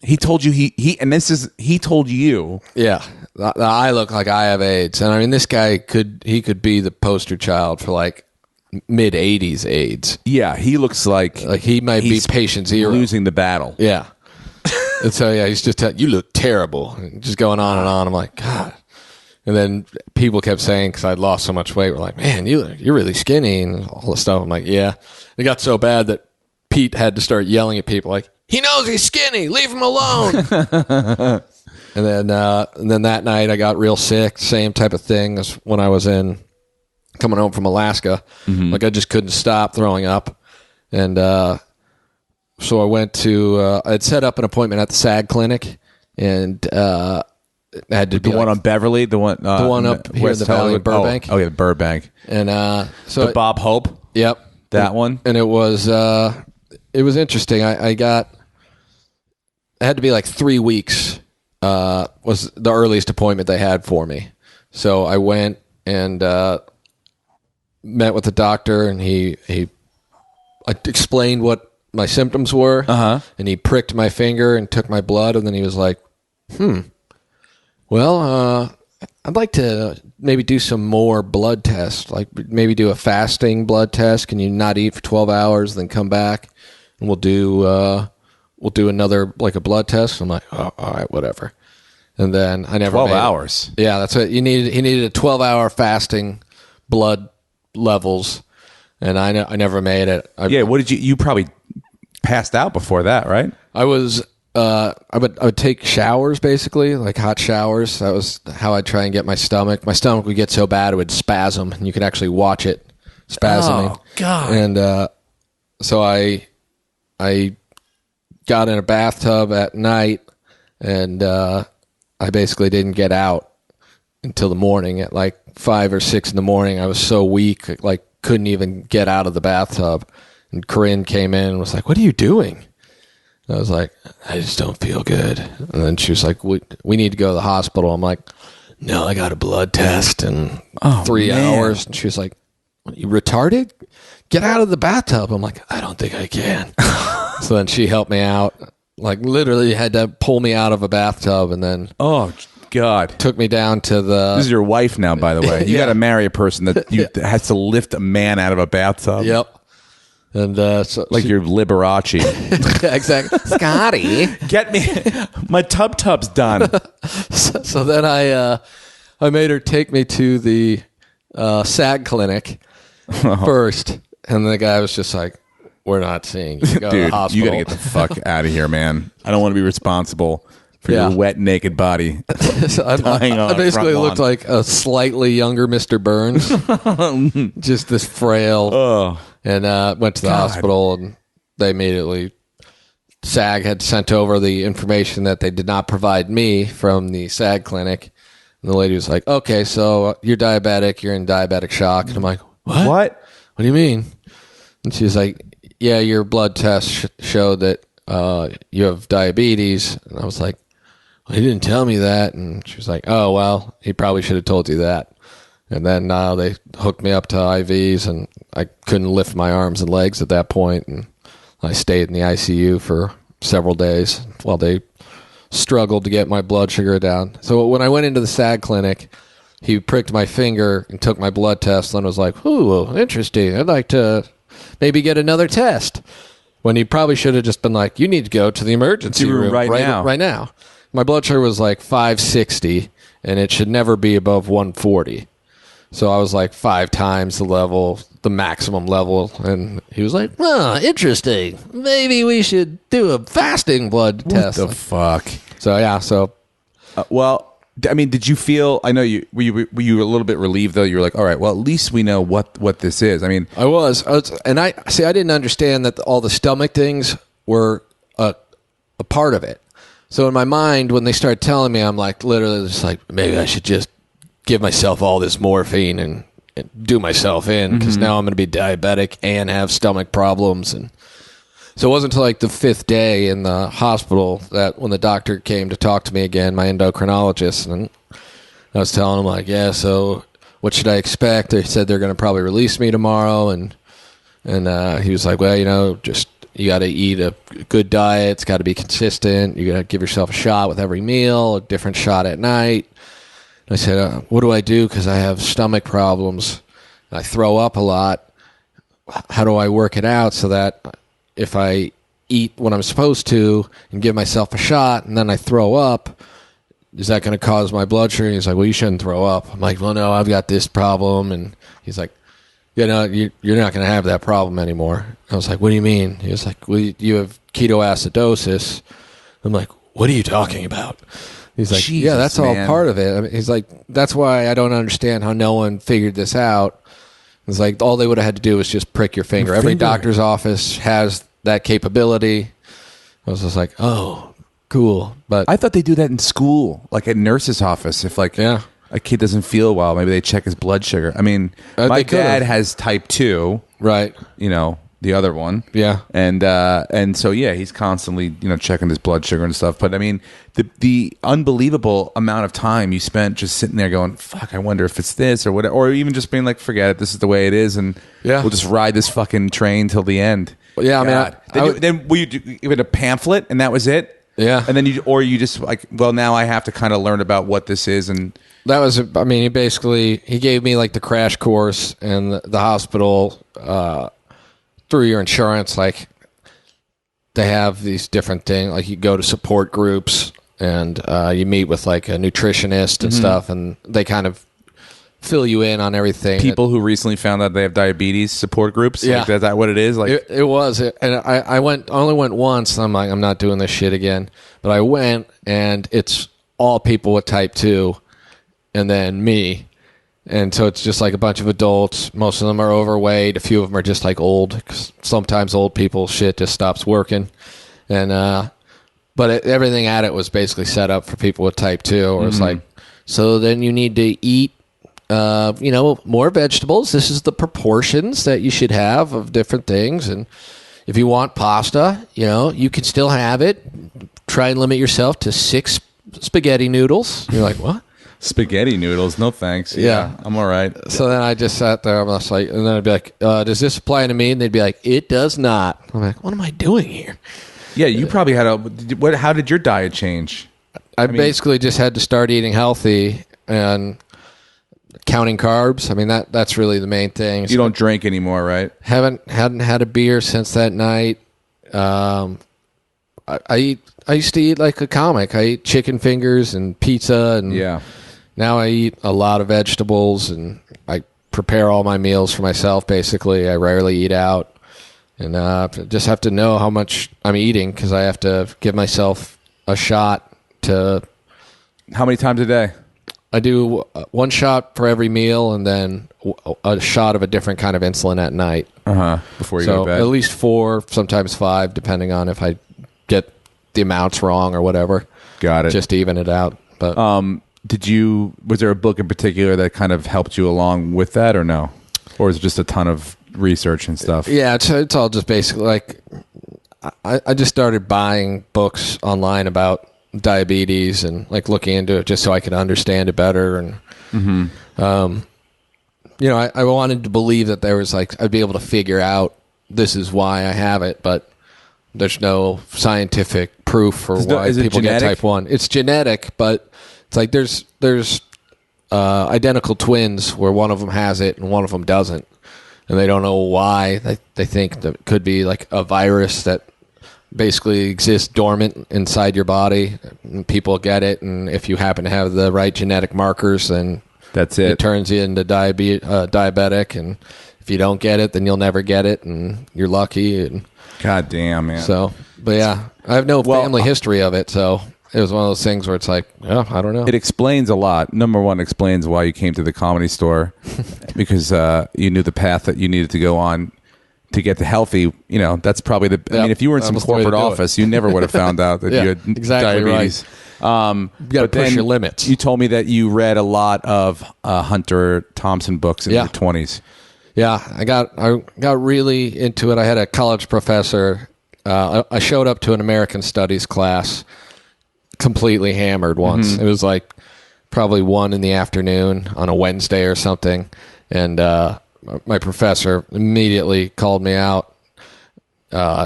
Speaker 1: He told you he told you.
Speaker 2: Yeah. I look like I have AIDS. And I mean, this guy could be the poster child for like mid 80s AIDS.
Speaker 1: Yeah. He looks like
Speaker 2: he might be patient zero.
Speaker 1: Losing the battle.
Speaker 2: Yeah. And so, yeah, he's just, you look terrible. And just going on and on. I'm like, God. And then people kept saying, because I'd lost so much weight, we're like, man, you're really skinny and all this stuff. I'm like, yeah. It got so bad that Pete had to start yelling at people like, he knows he's skinny. Leave him alone. And then that night I got real sick. Same type of thing as when I was coming home from Alaska. Mm-hmm. Like I just couldn't stop throwing up. And so I went to, I'd set up an appointment at the SAG clinic, and it had to be
Speaker 1: the one on Beverly, the one
Speaker 2: up here in the Valley of Burbank.
Speaker 1: Oh yeah, Burbank.
Speaker 2: And so
Speaker 1: the Bob Hope.
Speaker 2: Yep,
Speaker 1: that one.
Speaker 2: And it was interesting. I had to be like 3 weeks. Was the earliest appointment they had for me. So I went and met with the doctor, and I explained what my symptoms were, and he pricked my finger and took my blood, and then he was like, well, I'd like to maybe do some more blood tests, like maybe do a fasting blood test. Can you not eat for 12 hours, then come back, and we'll do another, like a blood test? I'm like, oh, all right, whatever. And then I never
Speaker 1: 12
Speaker 2: made
Speaker 1: hours.
Speaker 2: It. Yeah, that's what he needed. He needed a 12-hour fasting blood levels, and I never made it.
Speaker 1: What did you probably passed out before that, right?
Speaker 2: I was I would take showers, basically, like hot showers. That was how I'd try and get my stomach. My stomach would get so bad it would spasm, and you could actually watch it spasming.
Speaker 1: Oh God.
Speaker 2: And so I got in a bathtub at night, and I basically didn't get out until the morning. At like 5 or 6 in the morning, I was so weak, like couldn't even get out of the bathtub. And Corinne came in and was like, "What are you doing?" And I was like, "I just don't feel good." And then she was like, "We need to go to the hospital." I'm like, "No, I got a blood test in 3 hours." And she was like, "What, you retarded? Get out of the bathtub." I'm like, "I don't think I can." So then she helped me out. Like literally had to pull me out of a bathtub, and then
Speaker 1: oh God,
Speaker 2: took me down to the.
Speaker 1: This is your wife now, by the way. You got to marry a person that has to lift a man out of a bathtub.
Speaker 2: Yep. And so
Speaker 1: like you're Liberace.
Speaker 2: Yeah, exactly. Scotty,
Speaker 1: get me my tub's done.
Speaker 2: So then I made her take me to the SAG clinic first, and the guy was just like, "We're not seeing you. Go to the hospital.
Speaker 1: You got to get the fuck out of here, man. I don't want to be responsible for your wet, naked body."
Speaker 2: So I basically looked like a slightly younger Mr. Burns. Just this frail.
Speaker 1: Oh.
Speaker 2: And went to the hospital, and they immediately, SAG had sent over the information that they did not provide me from the SAG clinic. And the lady was like, "Okay, so you're diabetic. You're in diabetic shock." And I'm like, What? What do you mean? And she was like, "Yeah, your blood test showed that you have diabetes." And I was like, "Well, he didn't tell me that." And she was like, "Oh, well, he probably should have told you that." And then they hooked me up to IVs, and I couldn't lift my arms and legs at that point. And I stayed in the ICU for several days while they struggled to get my blood sugar down. So when I went into the SAG clinic, he pricked my finger and took my blood test and was like, "Ooh, interesting. I'd like to maybe get another test." When he probably should have just been like, "You need to go to the emergency room right now. My blood sugar was like 560, and it should never be above 140. So I was like 5 times the maximum level. And he was like, "Oh, interesting. Maybe we should do a fasting blood test."
Speaker 1: What the fuck?
Speaker 2: So, yeah. So,
Speaker 1: well, I mean, did you feel, I know were you a little bit relieved though? You were like, all right, well, at least we know what this is. I mean,
Speaker 2: I was, and I didn't understand that all the stomach things were a part of it. So in my mind, when they started telling me, I'm like, literally just like, maybe I should just give myself all this morphine and do myself in, because now I'm going to be diabetic and have stomach problems. And so it wasn't until like the 5th day in the hospital that when the doctor came to talk to me again, my endocrinologist, and I was telling him like, "Yeah, so what should I expect?" They said they're going to probably release me tomorrow. And he was like, "Well, just you got to eat a good diet. It's got to be consistent. You got to give yourself a shot with every meal, a different shot at night." I said, "What do I do? Because I have stomach problems. I throw up a lot. How do I work it out so that if I eat what I'm supposed to and give myself a shot, and then I throw up, is that going to cause my blood sugar? He's like, well, you shouldn't throw up. I'm like, well, no, I've got this problem. And he's like, you're not going to have that problem anymore. I was like, what do you mean? He was like, well, you have ketoacidosis. I'm like, what are you talking about? He's like,
Speaker 1: Jesus,
Speaker 2: yeah, that's all
Speaker 1: man.
Speaker 2: part of it. I mean, he's like, that's why I don't understand how no one figured this out. It's like, all they would have had to do was just prick your finger. Every doctor's office has that capability. I was just like, oh, cool. But
Speaker 1: I thought they do that in school, like at nurse's office. If like a kid doesn't feel well, maybe they check his blood sugar. I mean, my dad has type 2,
Speaker 2: right?
Speaker 1: You know, the other one,
Speaker 2: yeah.
Speaker 1: And so he's constantly checking his blood sugar and stuff. But I mean, the unbelievable amount of time you spent just sitting there going, "Fuck, I wonder if it's this or whatever," or even just being like, "Forget it, this is the way it is," and we'll just ride this fucking train till the end.
Speaker 2: Well, yeah, God. I mean,
Speaker 1: then will you give it a pamphlet and that was it?
Speaker 2: Yeah.
Speaker 1: And then you just like, well, now I have to kind of learn about what this is. And
Speaker 2: that was, I mean, he gave me like the crash course, and the hospital, through your insurance, like they have these different things, like you go to support groups and you meet with like a nutritionist and stuff, and they kind of fill you in on everything.
Speaker 1: People who recently found out they have diabetes support groups.
Speaker 2: Yeah.
Speaker 1: Like, is that what it is? Like
Speaker 2: it was. And I only went once. And I'm like, I'm not doing this shit again. But I went, and it's all people with type 2 and then me. And so it's just like a bunch of adults. Most of them are overweight. A few of them are just like old. 'Cause sometimes old people shit just stops working. And, but everything at it was basically set up for people with type 2. Or it's like, so then you need to eat more vegetables. This is the proportions that you should have of different things. And if you want pasta, you can still have it. Try and limit yourself to 6 spaghetti noodles. You're like, what?
Speaker 1: spaghetti noodles? No thanks. Yeah, I'm all right.
Speaker 2: So then I just sat there. I'm just like, and then I'd be like, does this apply to me? And they'd be like, it does not. I'm like, what am I doing here?
Speaker 1: Yeah, you probably had how did your diet change?
Speaker 2: I basically just had to start eating healthy and counting carbs. I mean, that's really the main thing.
Speaker 1: You don't drink anymore, right?
Speaker 2: Hadn't had a beer since that night. I used to eat like a comic. I eat chicken fingers and pizza, and now I eat a lot of vegetables, and I prepare all my meals for myself. Basically, I rarely eat out, and just have to know how much I'm eating because I have to give myself a shot to.
Speaker 1: How many times a day?
Speaker 2: I do one shot for every meal, and then a shot of a different kind of insulin at night.
Speaker 1: Before you go to bed.
Speaker 2: At least 4, sometimes 5, depending on if I get the amounts wrong or whatever.
Speaker 1: Got it.
Speaker 2: Just to even it out. But
Speaker 1: was there a book in particular that kind of helped you along with that, or no? Or is it just a ton of research and stuff?
Speaker 2: Yeah, it's all just basically like I just started buying books online about diabetes and like looking into it just so I could understand it better. And I wanted to believe that there was like I'd be able to figure out this is why I have it, but there's no scientific proof for why people get type 1. It's genetic, but it's like there's identical twins where one of them has it and one of them doesn't, and they don't know why. They think that it could be like a virus that basically exists dormant inside your body, and people get it, and if you happen to have the right genetic markers, then
Speaker 1: that's it.
Speaker 2: It turns you into diabetic, and if you don't get it, then you'll never get it, and you're lucky. And
Speaker 1: God damn, man.
Speaker 2: So, but yeah, I have no family history of it, so it was one of those things where it's like, I don't know.
Speaker 1: It explains a lot. Number one, explains why you came to the Comedy Store because you knew the path that you needed to go on to get to healthy. That's probably I mean, if you were in some corporate office, you never would have found out that you had diabetes.
Speaker 2: Right. You got to push your limits.
Speaker 1: You told me that you read a lot of Hunter Thompson books in your 20s.
Speaker 2: Yeah, I got really into it. I had a college professor. I showed up to an American Studies class completely hammered once. It was like probably 1 p.m. on a Wednesday or something, and my professor immediately called me out.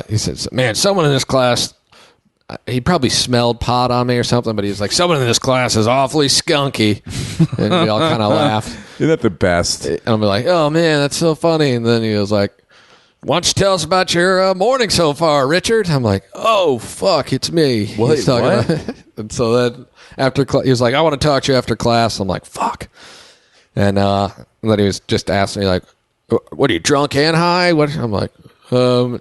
Speaker 2: He said, "Man, someone in this class." He probably smelled pot on me or something, but he was like, "Someone in this class is awfully skunky," and we all kind of laughed.
Speaker 1: Isn't that the best?
Speaker 2: And I'm like, "Oh man, that's so funny." And then he was like, why don't you tell us about your morning so far, Richard? I'm like, oh, fuck, it's me.
Speaker 1: Wait, what?
Speaker 2: And so then after he was like, I want to talk to you after class. I'm like, fuck. And then he was just asking me, like, what are you, drunk and high? What? I'm like, I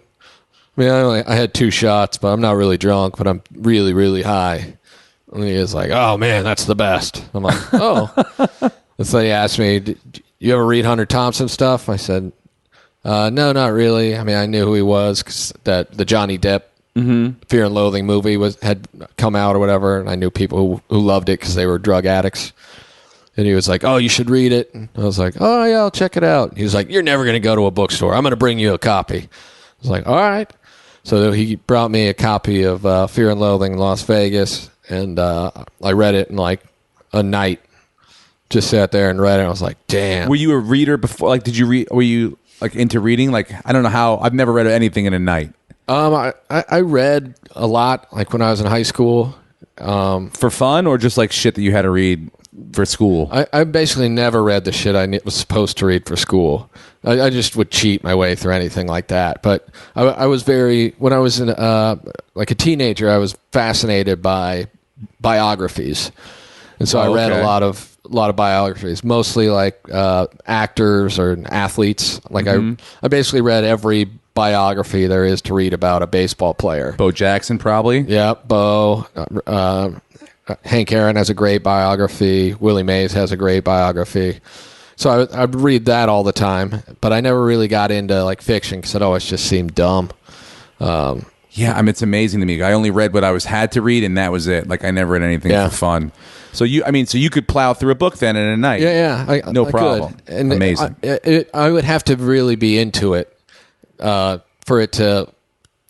Speaker 2: mean, I had 2 shots, but I'm not really drunk, but I'm really, really high. And he was like, oh, man, that's the best. I'm like, oh. And so he asked me, you ever read Hunter Thompson stuff? I said, no, not really. I mean, I knew who he was because the Johnny Depp Fear and Loathing movie had come out or whatever, and I knew people who loved it because they were drug addicts. And he was like, oh, you should read it. And I was like, oh, yeah, I'll check it out. He was like, you're never going to go to a bookstore. I'm going to bring you a copy. I was like, all right. So he brought me a copy of Fear and Loathing in Las Vegas, and I read it in like a night. Just sat there and read it. I was like, damn.
Speaker 1: Were you a reader before? Like, did you read? Were you like into reading? Like, I don't know how. I've never read anything in a night.
Speaker 2: I read a lot, like when I was in high school.
Speaker 1: For fun, or just like shit that you had to read for school?
Speaker 2: I basically never read the shit I was supposed to read for school. I just would cheat my way through anything like that. But I was when I was like a teenager, I was fascinated by biographies, and so I read a lot of biographies, mostly like actors or athletes. Like I basically read every biography there is to read about a baseball player.
Speaker 1: Bo Jackson, probably.
Speaker 2: Yeah, Bo. Hank Aaron has a great biography. Willie Mays has a great biography. So I'd read that all the time, but I never really got into like fiction because it always just seemed dumb.
Speaker 1: Yeah, I mean, it's amazing to me. I only read what I had to read, and that was it. Like, I never read anything for fun. So you could plow through a book then in a night.
Speaker 2: Yeah,
Speaker 1: no problem.
Speaker 2: And
Speaker 1: amazing.
Speaker 2: I would have to really be into it for it to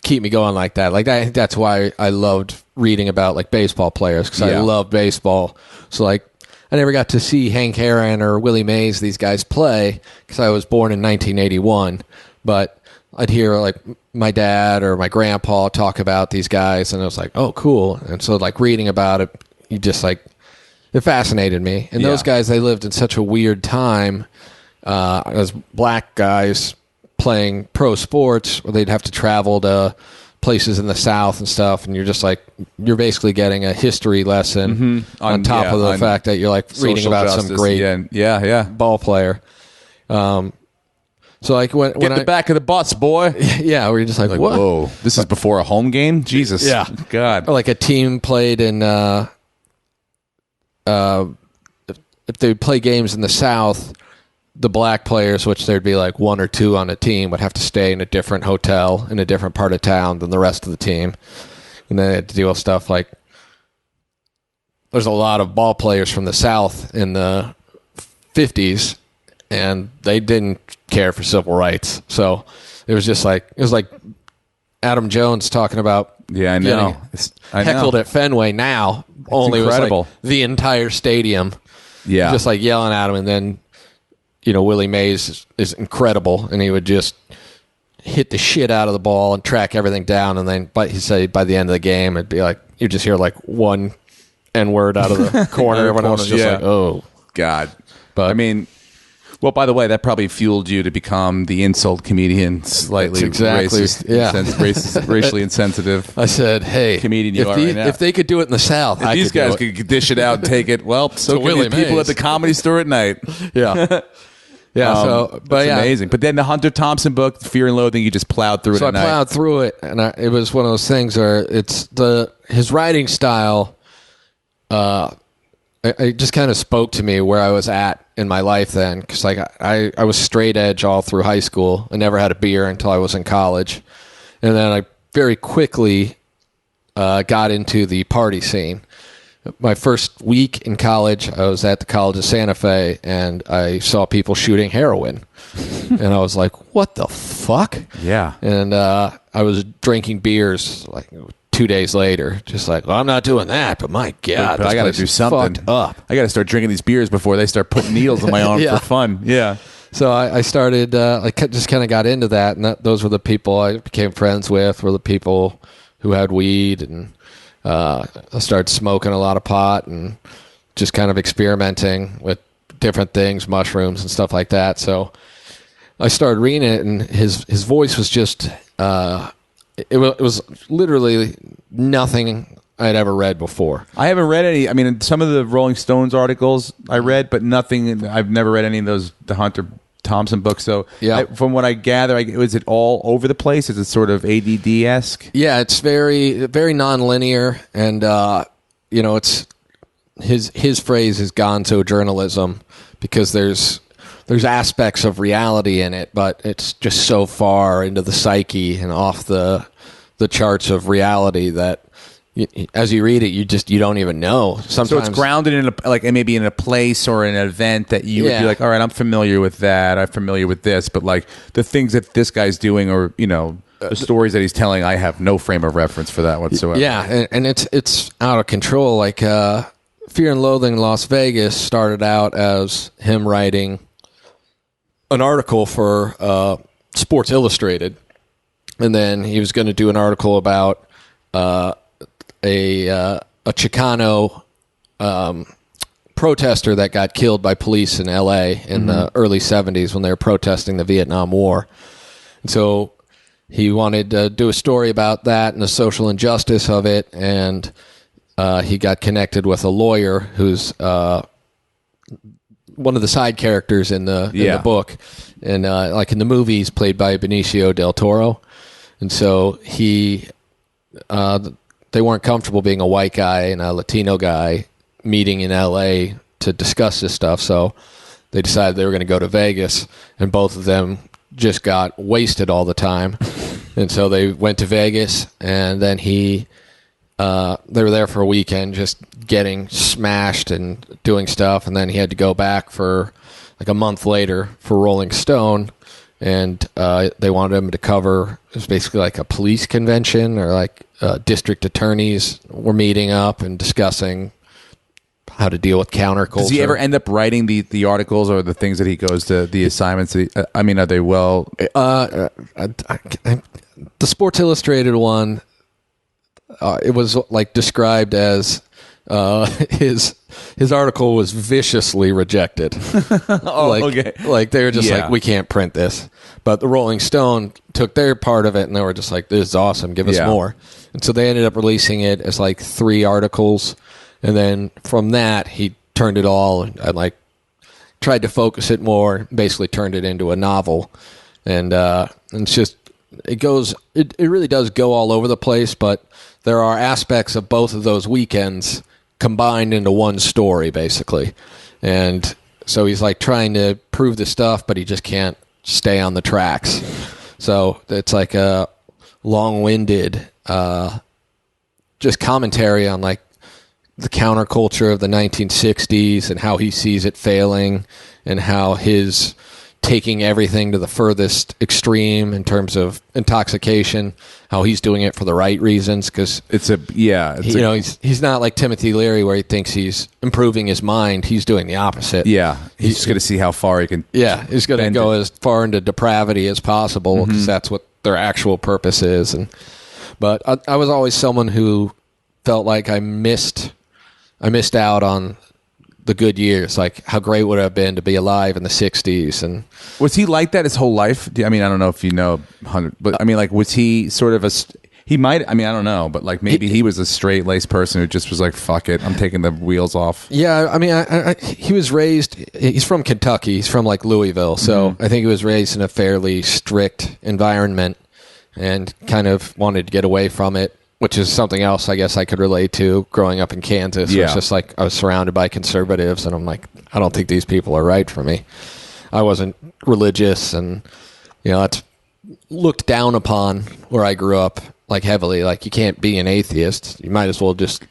Speaker 2: keep me going like that. Like that's why I loved reading about like baseball players, because I love baseball. So like I never got to see Hank Aaron or Willie Mays, these guys play, because I was born in 1981. But I'd hear like my dad or my grandpa talk about these guys, and I was like, oh, cool. And so like reading about it, it fascinated me. And those guys, they lived in such a weird time as black guys playing pro sports, where they'd have to travel to places in the South and stuff, and you're basically getting a history lesson on top of the fact that you're like reading about justice, some great ball player. So like when
Speaker 1: Get the back of the bus, boy.
Speaker 2: Yeah, where you're just like, what?
Speaker 1: Whoa, this is before a home game? Jesus.
Speaker 2: Yeah.
Speaker 1: God.
Speaker 2: Or like a team played in if they play games in the South, the black players, which there'd be like 1 or 2 on a team, would have to stay in a different hotel in a different part of town than the rest of the team. And then they had to deal with stuff like, there's a lot of ball players from the South in the 50s, and they didn't care for civil rights. So it was like Adam Jones talking about
Speaker 1: I know.
Speaker 2: heckled at Fenway now.
Speaker 1: It's
Speaker 2: only
Speaker 1: incredible.
Speaker 2: Was like the entire stadium
Speaker 1: just
Speaker 2: like yelling at him. And then, Willie Mays is incredible, and he would just hit the shit out of the ball and track everything down. And then, but he said by the end of the game, it'd be like, you just hear like one N-word out of the corner. Everyone else is just like, oh.
Speaker 1: God.
Speaker 2: But
Speaker 1: I mean, well, by the way, that probably fueled you to become the insult comedian, slightly racist, racially insensitive.
Speaker 2: I said, hey,
Speaker 1: comedian you are right now.
Speaker 2: If they could do it in the South,
Speaker 1: if these guys could dish it out and take it, well, so can
Speaker 2: Willie
Speaker 1: people
Speaker 2: Mays
Speaker 1: at the Comedy Store at night.
Speaker 2: Yeah. Yeah,
Speaker 1: so but that's amazing. But then the Hunter Thompson book, Fear and Loathing, you just plowed through it.
Speaker 2: So I plowed through it, and it was one of those things where his writing style. It just kind of spoke to me where I was at in my life then, because like I was straight edge all through high school. I never had a beer until I was in college, and then I very quickly got into the party scene. My first week in college, I was at the College of Santa Fe, and I saw people shooting heroin. And I was like, what the fuck?
Speaker 1: Yeah.
Speaker 2: And I was drinking beers like 2 days later, just like, well, I'm not doing that, but my God,
Speaker 1: but I got to do something.
Speaker 2: Up.
Speaker 1: I got to start drinking these beers before they start putting needles in my arm for fun. Yeah.
Speaker 2: So I started, I just kind of got into that, and those were the people I became friends with, were the people who had weed, and I started smoking a lot of pot and just kind of experimenting with different things, mushrooms and stuff like that. So I started reading it, and his voice was just it was literally nothing I'd ever read before.
Speaker 1: I haven't read any. I mean, some of the Rolling Stones articles I read, but nothing. I've never read any of the Hunter Thompson books. So,
Speaker 2: yeah.
Speaker 1: From what I gather, is it all over the place? Is it sort of ADD-esque?
Speaker 2: Yeah, it's very, very nonlinear, and it's his phrase is gonzo journalism, because there's aspects of reality in it, but it's just so far into the psyche and off the charts of reality that as you read it, you don't even know. Sometimes,
Speaker 1: so it's grounded in maybe in a place or an event that you would be like, all right, I'm familiar with that. I'm familiar with this, but like the things that this guy's doing, or the stories that he's telling, I have no frame of reference for that whatsoever.
Speaker 2: Yeah, and it's out of control. Like Fear and Loathing in Las Vegas started out as him writing an article for Sports Illustrated, and then he was going to do an article about a Chicano protester that got killed by police in L.A. in the early 70s when they were protesting the Vietnam War. And so he wanted to do a story about that and the social injustice of it, and he got connected with a lawyer who's one of the side characters in the book, and like in the movies, played by Benicio del Toro. And so they weren't comfortable being a white guy and a Latino guy meeting in L.A. to discuss this stuff, so they decided they were going to go to Vegas, and both of them just got wasted all the time. And so they went to Vegas, and then they were there for a weekend just getting smashed and doing stuff, and then he had to go back for like a month later for Rolling Stone, and they wanted him to cover, it was basically like a police convention, or like district attorneys were meeting up and discussing how to deal with counterculture.
Speaker 1: Does he ever end up writing the articles or the things that he goes to, the assignments? Are they well?
Speaker 2: The Sports Illustrated one, it was like described as his article was viciously rejected.
Speaker 1: Okay.
Speaker 2: Like they were just like, we can't print this. But the Rolling Stone took their part of it, and they were just like, this is awesome, give us more. And so they ended up releasing it as like 3 articles, and then from that he turned it all and like tried to focus it more, basically turned it into a novel. And it's just, it really does go all over the place, but there are aspects of both of those weekends combined into one story, basically. And so he's like trying to prove the stuff, but he just can't stay on the tracks. So it's like a long-winded just commentary on like the counterculture of the 1960s and how he sees it failing, and how his taking everything to the furthest extreme in terms of intoxication, how he's doing it for the right reasons, because he's not like Timothy Leary where he thinks he's improving his mind. He's doing the opposite.
Speaker 1: Yeah, he's just going to see how far he can.
Speaker 2: Yeah, he's going to go as far into depravity as possible, because that's what their actual purpose is. But I was always someone who felt like I missed out on the good years. Like, how great would it have been to be alive in the 60s? And
Speaker 1: was he like that his whole life? I mean, I don't know if you know, but I mean, like, was he sort of he might, I mean, I don't know, but like maybe he was a straight-laced person who just was like, fuck it, I'm taking the wheels off.
Speaker 2: Yeah, I mean, he was raised, he's from Kentucky, he's from like Louisville, so I think he was raised in a fairly strict environment and kind of wanted to get away from it, which is something else I guess I could relate to growing up in Kansas. Yeah. It's just like I was surrounded by conservatives, and I'm like, I don't think these people are right for me. I wasn't religious, and it's looked down upon where I grew up, like heavily. Like, you can't be an atheist. You might as well just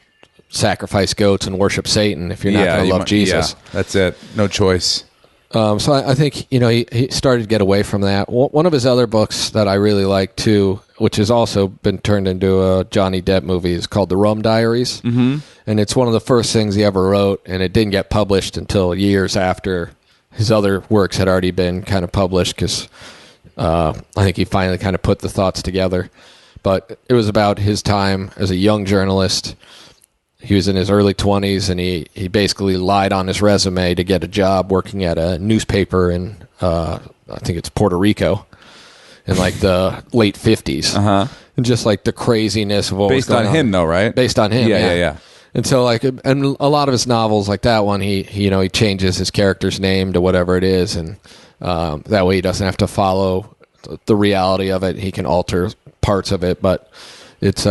Speaker 2: sacrifice goats and worship Satan if you're not going to love Jesus.
Speaker 1: Yeah, that's it. No choice.
Speaker 2: So I think, he started to get away from that. One of his other books that I really like, too, which has also been turned into a Johnny Depp movie, is called The Rum Diaries. Mm-hmm. And it's one of the first things he ever wrote, and it didn't get published until years after his other works had already been kind of published, because I think he finally kind of put the thoughts together. But it was about his time as a young journalist. he was in his early 20s, and he basically lied on his resume to get a job working at a newspaper in, I think it's Puerto Rico, in like the late 50s. And just like the craziness of what was going on.
Speaker 1: Based on him, though, right?
Speaker 2: Based on him,
Speaker 1: yeah.
Speaker 2: And so, like, and a lot of his novels, like that one, he changes his character's name to whatever it is, and that way he doesn't have to follow the reality of it. He can alter parts of it, but it's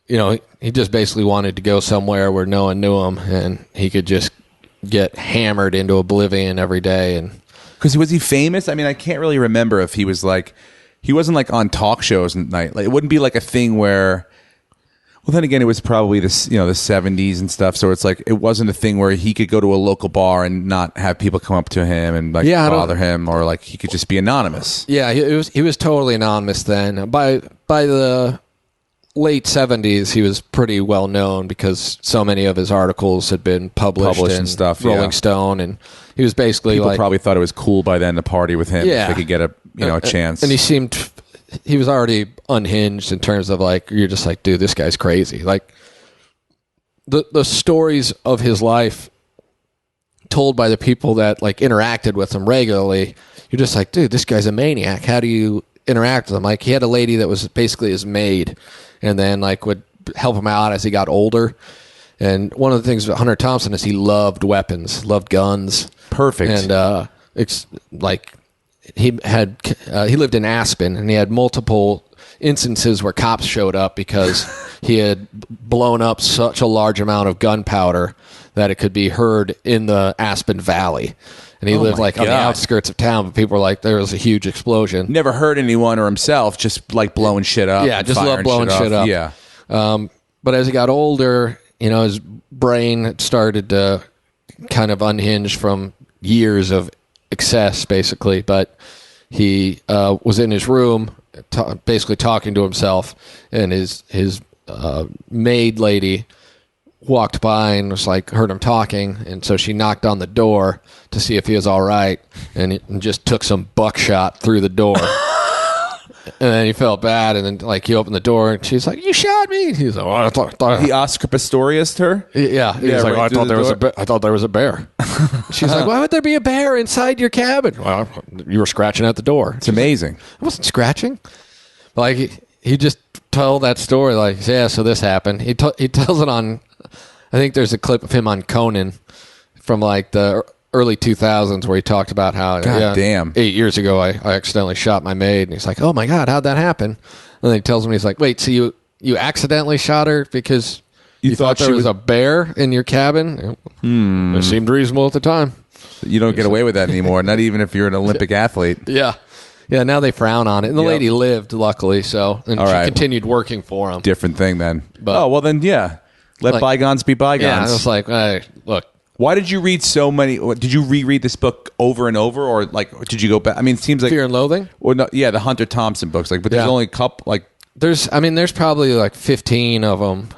Speaker 2: he just basically wanted to go somewhere where no one knew him, and he could just get hammered into oblivion every day. And
Speaker 1: because was he famous? I mean, I can't really remember if he was like, he wasn't like on talk shows at night. Like, it wouldn't be like a thing where. Well, then again, it was probably the 70s and stuff. So it's like, it wasn't a thing where he could go to a local bar and not have people come up to him and like bother him, or like he could just be anonymous.
Speaker 2: Yeah, he was totally anonymous then. By the late 70s, he was pretty well known because so many of his articles had been published in
Speaker 1: stuff,
Speaker 2: Rolling Stone, and he was basically
Speaker 1: people probably thought it was cool by then to party with him.
Speaker 2: Yeah,
Speaker 1: if they could get a chance.
Speaker 2: And he was already unhinged in terms of like, you're just like, dude, this guy's crazy. Like the stories of his life told by the people that like interacted with him regularly, you're just like, dude, this guy's a maniac. How do you interact with him? Like, he had a lady that was basically his maid, and then like would help him out as he got older. And one of the things with Hunter Thompson is he loved weapons, loved guns.
Speaker 1: Perfect.
Speaker 2: And it's like, he lived in Aspen, and he had multiple instances where cops showed up because he had blown up such a large amount of gunpowder that it could be heard in the Aspen Valley. And he lived like on the outskirts of town, but people were like, there was a huge explosion.
Speaker 1: Never hurt anyone or himself, just like blowing shit up.
Speaker 2: Yeah, just loved blowing shit up.
Speaker 1: Yeah.
Speaker 2: But as he got older, his brain started to kind of unhinge from years of excess, basically. But he was in his room basically talking to himself, and his maid lady walked by and was like, heard him talking, and so she knocked on the door to see if he was all right, and just took some buckshot through the door. And then he felt bad, and then like he opened the door, and she's like, "You shot me." He's like, "I thought
Speaker 1: he Oscar Pistorius'd her."
Speaker 2: Yeah, he was like, "I thought there was a bear." She's like, "Why would there be a bear inside your cabin?" Well, you were scratching at the door.
Speaker 1: It's amazing.
Speaker 2: I wasn't scratching. Like he just told that story. Like, yeah, so this happened. He tells it on. I think there's a clip of him on Conan from like the early 2000s where he talked about how,
Speaker 1: damn,
Speaker 2: 8 years ago I accidentally shot my maid, and he's like, "Oh my God, how'd that happen?" And then he tells me, he's like, "Wait, so you accidentally shot her because you thought there was a bear in your cabin?" It seemed reasonable at the time.
Speaker 1: You don't get away with that anymore, not even if you're an Olympic athlete.
Speaker 2: Yeah. Yeah, now they frown on it. And the lady lived, luckily, so she continued working for him.
Speaker 1: Different thing then. But, well then, yeah. Let bygones be bygones.
Speaker 2: Yeah, I was like, hey, look.
Speaker 1: Why did you read so many? Did you reread this book over and over, or like did you go back? I mean, it seems like
Speaker 2: Fear and Loathing.
Speaker 1: Or no, yeah, the Hunter Thompson books. Like, but there's only a couple. Like,
Speaker 2: there's probably like 15 of them,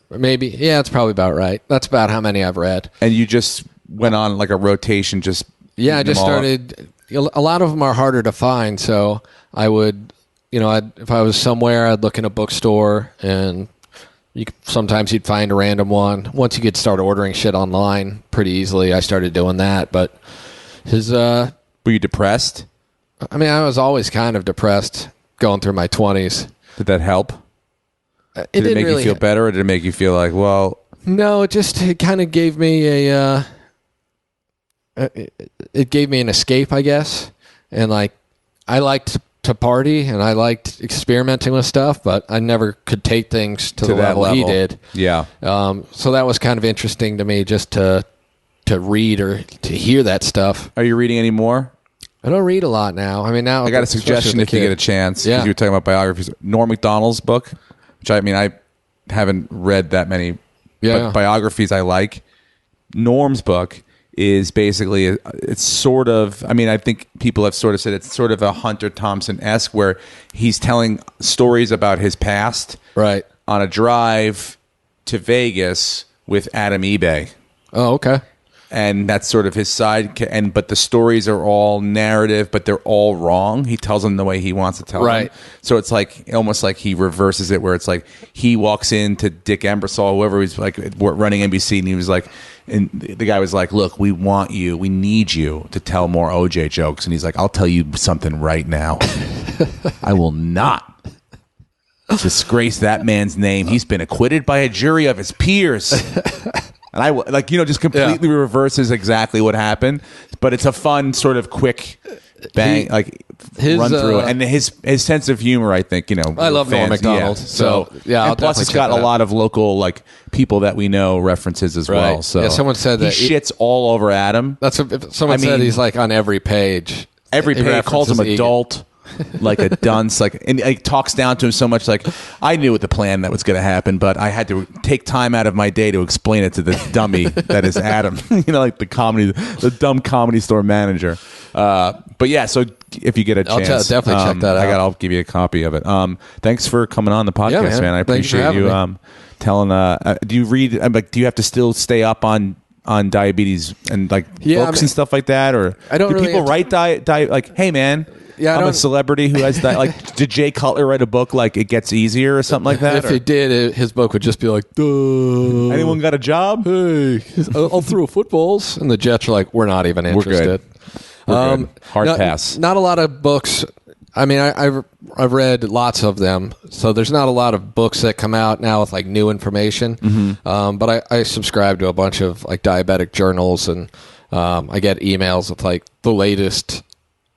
Speaker 2: maybe. Yeah, it's probably about right. That's about how many I've read.
Speaker 1: And you just went on like a rotation, just
Speaker 2: I just started. A lot of them are harder to find, so I would, if I was somewhere, I'd look in a bookstore, and sometimes you'd find a random one. Once you could start ordering shit online pretty easily, I started doing that. But were
Speaker 1: you depressed?
Speaker 2: I mean, I was always kind of depressed going through my 20s.
Speaker 1: Did that help?
Speaker 2: Did it
Speaker 1: make you feel better, or did it make you feel like, well?
Speaker 2: No, it kind of gave me it gave me an escape, I guess. And like, I liked to party, and I liked experimenting with stuff, but I never could take things to the level he did.
Speaker 1: Yeah.
Speaker 2: So that was kind of interesting to me, just to read or to hear that stuff.
Speaker 1: Are you reading any more?
Speaker 2: I don't read a lot now. I mean, now
Speaker 1: I got a suggestion if you get a chance.
Speaker 2: Yeah.
Speaker 1: You were talking about biographies. Norm Macdonald's book, which I haven't read that many, but biographies I like. Norm's book is basically, it's sort of, I think people have sort of said it's sort of a Hunter Thompson-esque, where he's telling stories about his past
Speaker 2: right
Speaker 1: on a drive to Vegas with Adam eBay.
Speaker 2: Oh, okay.
Speaker 1: and that's sort of his side. But the stories are all narrative, but they're all wrong. He tells them the way he wants to tell them. So it's like almost like he reverses it, where it's like he walks into Dick Ebersol, whoever was like running NBC, and he was like, and the guy was like, "Look, we need you to tell more OJ jokes," and he's like, "I'll tell you something right now, I will not disgrace that man's name. He's been acquitted by a jury of his peers." And I just completely reverses exactly what happened. But it's a fun sort of quick bang, run through it. And his sense of humor, I think,
Speaker 2: I love Norm Macdonald.
Speaker 1: And plus it's got a lot of local people that we know references as well. So
Speaker 2: someone said that
Speaker 1: he shits all over Adam.
Speaker 2: That's what someone said. He's like on every page.
Speaker 1: Every page calls him adult. Like a dunce, and he talks down to him so much. Like, I knew what the plan that was going to happen, but I had to take time out of my day to explain it to the dummy that is Adam. Like the dumb comedy store manager. But yeah, so if you get a chance,
Speaker 2: definitely check that out.
Speaker 1: I'll give you a copy of it. Thanks for coming on the podcast, man. I appreciate you telling. Do you read? Do you have to still stay up on diabetes and books and stuff like that, or
Speaker 2: I don't
Speaker 1: do
Speaker 2: really
Speaker 1: people write diet hey man?
Speaker 2: Yeah,
Speaker 1: I'm a celebrity who has that. Did Jay Cutler write a book It Gets Easier or something like that?
Speaker 2: If he did, his book would just be like, duh.
Speaker 1: Anyone got a job?
Speaker 2: Hey, I'll throw footballs. And the Jets are like, we're not even interested.
Speaker 1: We're good. Hard pass.
Speaker 2: Not a lot of books. I mean, I've read lots of them, so there's not a lot of books that come out now with new information. Mm-hmm. But I subscribe to a bunch of diabetic journals, and I get emails with the latest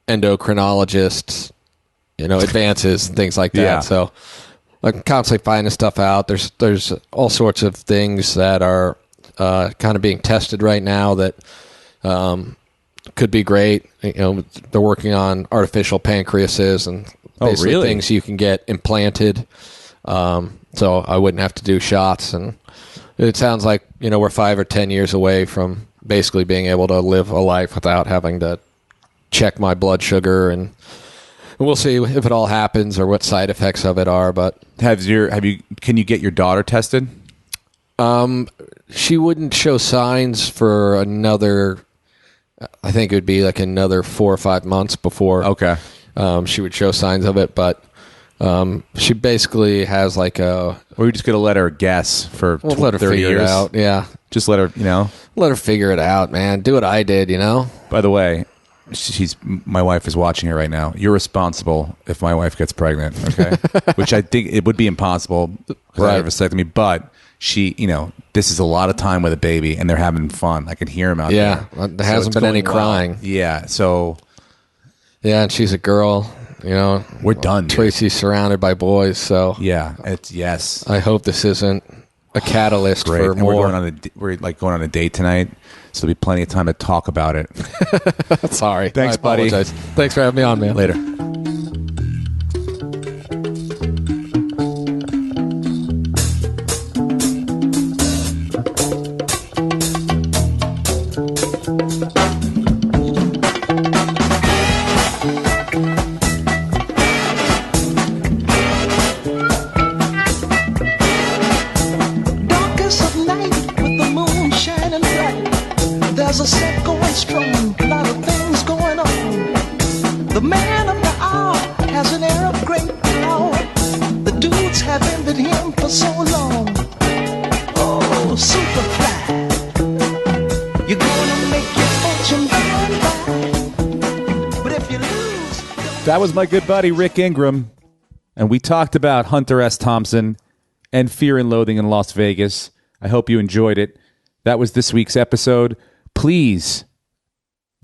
Speaker 2: endocrinologists, advances and things like that. Yeah. So I'm constantly finding stuff out. There's all sorts of things that are kind of being tested right now that could be great. They're working on artificial pancreases and basically things you can get implanted. So I wouldn't have to do shots. And it sounds like, we're 5 or 10 years away from basically being able to live a life without having to check my blood sugar, and we'll see if it all happens or what side effects of it are. But
Speaker 1: can you get your daughter tested?
Speaker 2: She wouldn't show signs for another, I think it would be another 4 or 5 months before she would show signs of it. But she basically has or
Speaker 1: you're just gonna let her guess for
Speaker 2: let her
Speaker 1: 30
Speaker 2: figure
Speaker 1: years.
Speaker 2: It out. Yeah,
Speaker 1: just let her
Speaker 2: figure it out, man. Do what I did.
Speaker 1: By the way, my wife is watching it right now. You're responsible if my wife gets pregnant, okay? Which I think it would be impossible without a vasectomy, but she, this is a lot of time with a baby, and they're having fun. I can hear them out there.
Speaker 2: Yeah, there hasn't been any crying.
Speaker 1: Yeah, so.
Speaker 2: Yeah, and she's a girl,
Speaker 1: We're done.
Speaker 2: Tracy's surrounded by boys, so.
Speaker 1: Yeah, yes.
Speaker 2: I hope this isn't a catalyst for
Speaker 1: and
Speaker 2: more.
Speaker 1: We're going on a date tonight, so there'll be plenty of time to talk about it.
Speaker 2: Sorry.
Speaker 1: Thanks, buddy.
Speaker 2: Thanks for having me on, man.
Speaker 1: Later.
Speaker 3: There's a set going strong, a lot of things going on. The man of the hour has an air of great power. The dudes have envied him for so long. Oh, Superfly, you're gonna make your fortune by. But if you lose...
Speaker 1: That was my good buddy Rick Ingram, and we talked about Hunter S. Thompson and Fear and Loathing in Las Vegas. I hope you enjoyed it. That was this week's episode. Please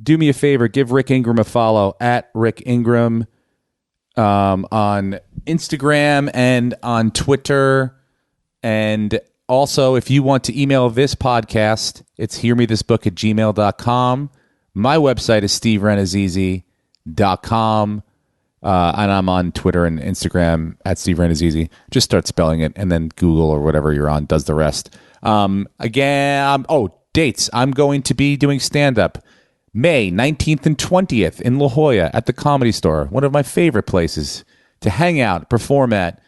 Speaker 1: do me a favor. Give Rick Ingram a follow at Rick Ingram on Instagram and on Twitter. And also, if you want to email this podcast, it's hearmethisbook@gmail.com. My website is steverannazzisi.com. And I'm on Twitter and Instagram at Steve Rannazzisi. Just start spelling it, and then Google or whatever you're on does the rest. Dates. I'm going to be doing stand-up May 19th and 20th in La Jolla at the Comedy Store, one of my favorite places to hang out, perform at,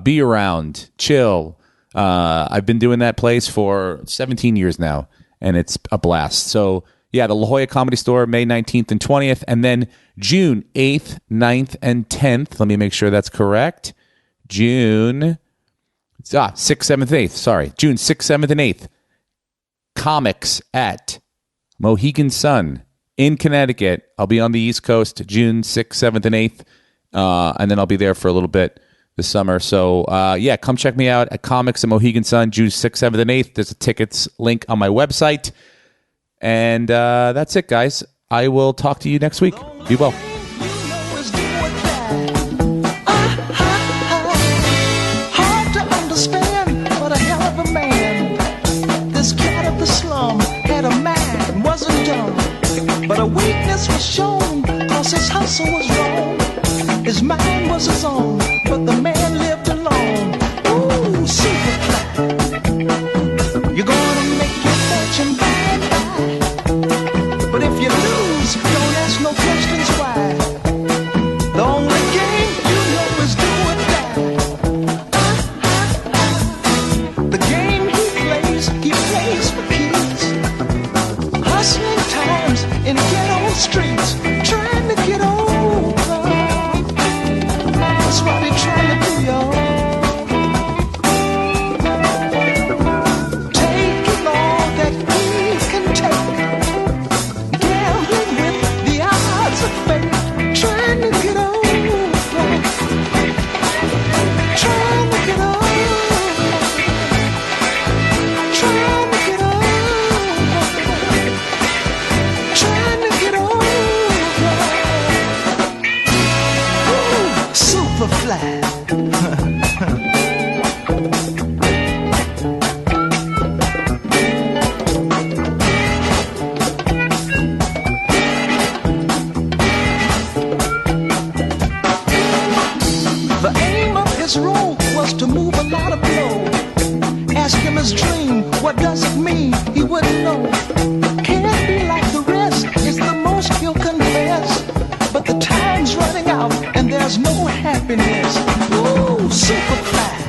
Speaker 1: be around, chill. I've been doing that place for 17 years now, and it's a blast. So, yeah, the La Jolla Comedy Store, May 19th and 20th, and then June 8th, 9th, and 10th. Let me make sure that's correct. June 6th, 7th, 8th. Sorry. June 6th, 7th, and 8th. Comics at Mohegan Sun in Connecticut. I'll be on the East Coast June 6th, 7th, and 8th, and then I'll be there for a little bit this summer. So, come check me out at Comics at Mohegan Sun, June 6th, 7th, and 8th. There's a tickets link on my website. And that's it, guys. I will talk to you next week. Be well.
Speaker 3: Hard to understand, but a hell of a man. This cat of the slum had a mind, wasn't dumb. But a weakness was shown, cause his hustle was wrong. His mind was his own, but the man lived alone. Ooh, Superfly. You're gonna make your fortune by and by. But if you lose, don't ask no questions why. The only game you know is do or die. The game he plays for keys. Hustling times in ghetto streets, trying to get over. That's what they're trying to do, y'all. Taking all that he can take, gambling with the odds of fate, trying to get over, trying to get over, trying to get over, trying to get over. Ooh, Superfly. The aim of his role was to move a lot of blow. Ask him his dream, what does it mean? He wouldn't know. Can't be like the rest, it's the most he'll confess. But the time's running out and there's no happiness. Ooh, Superfly.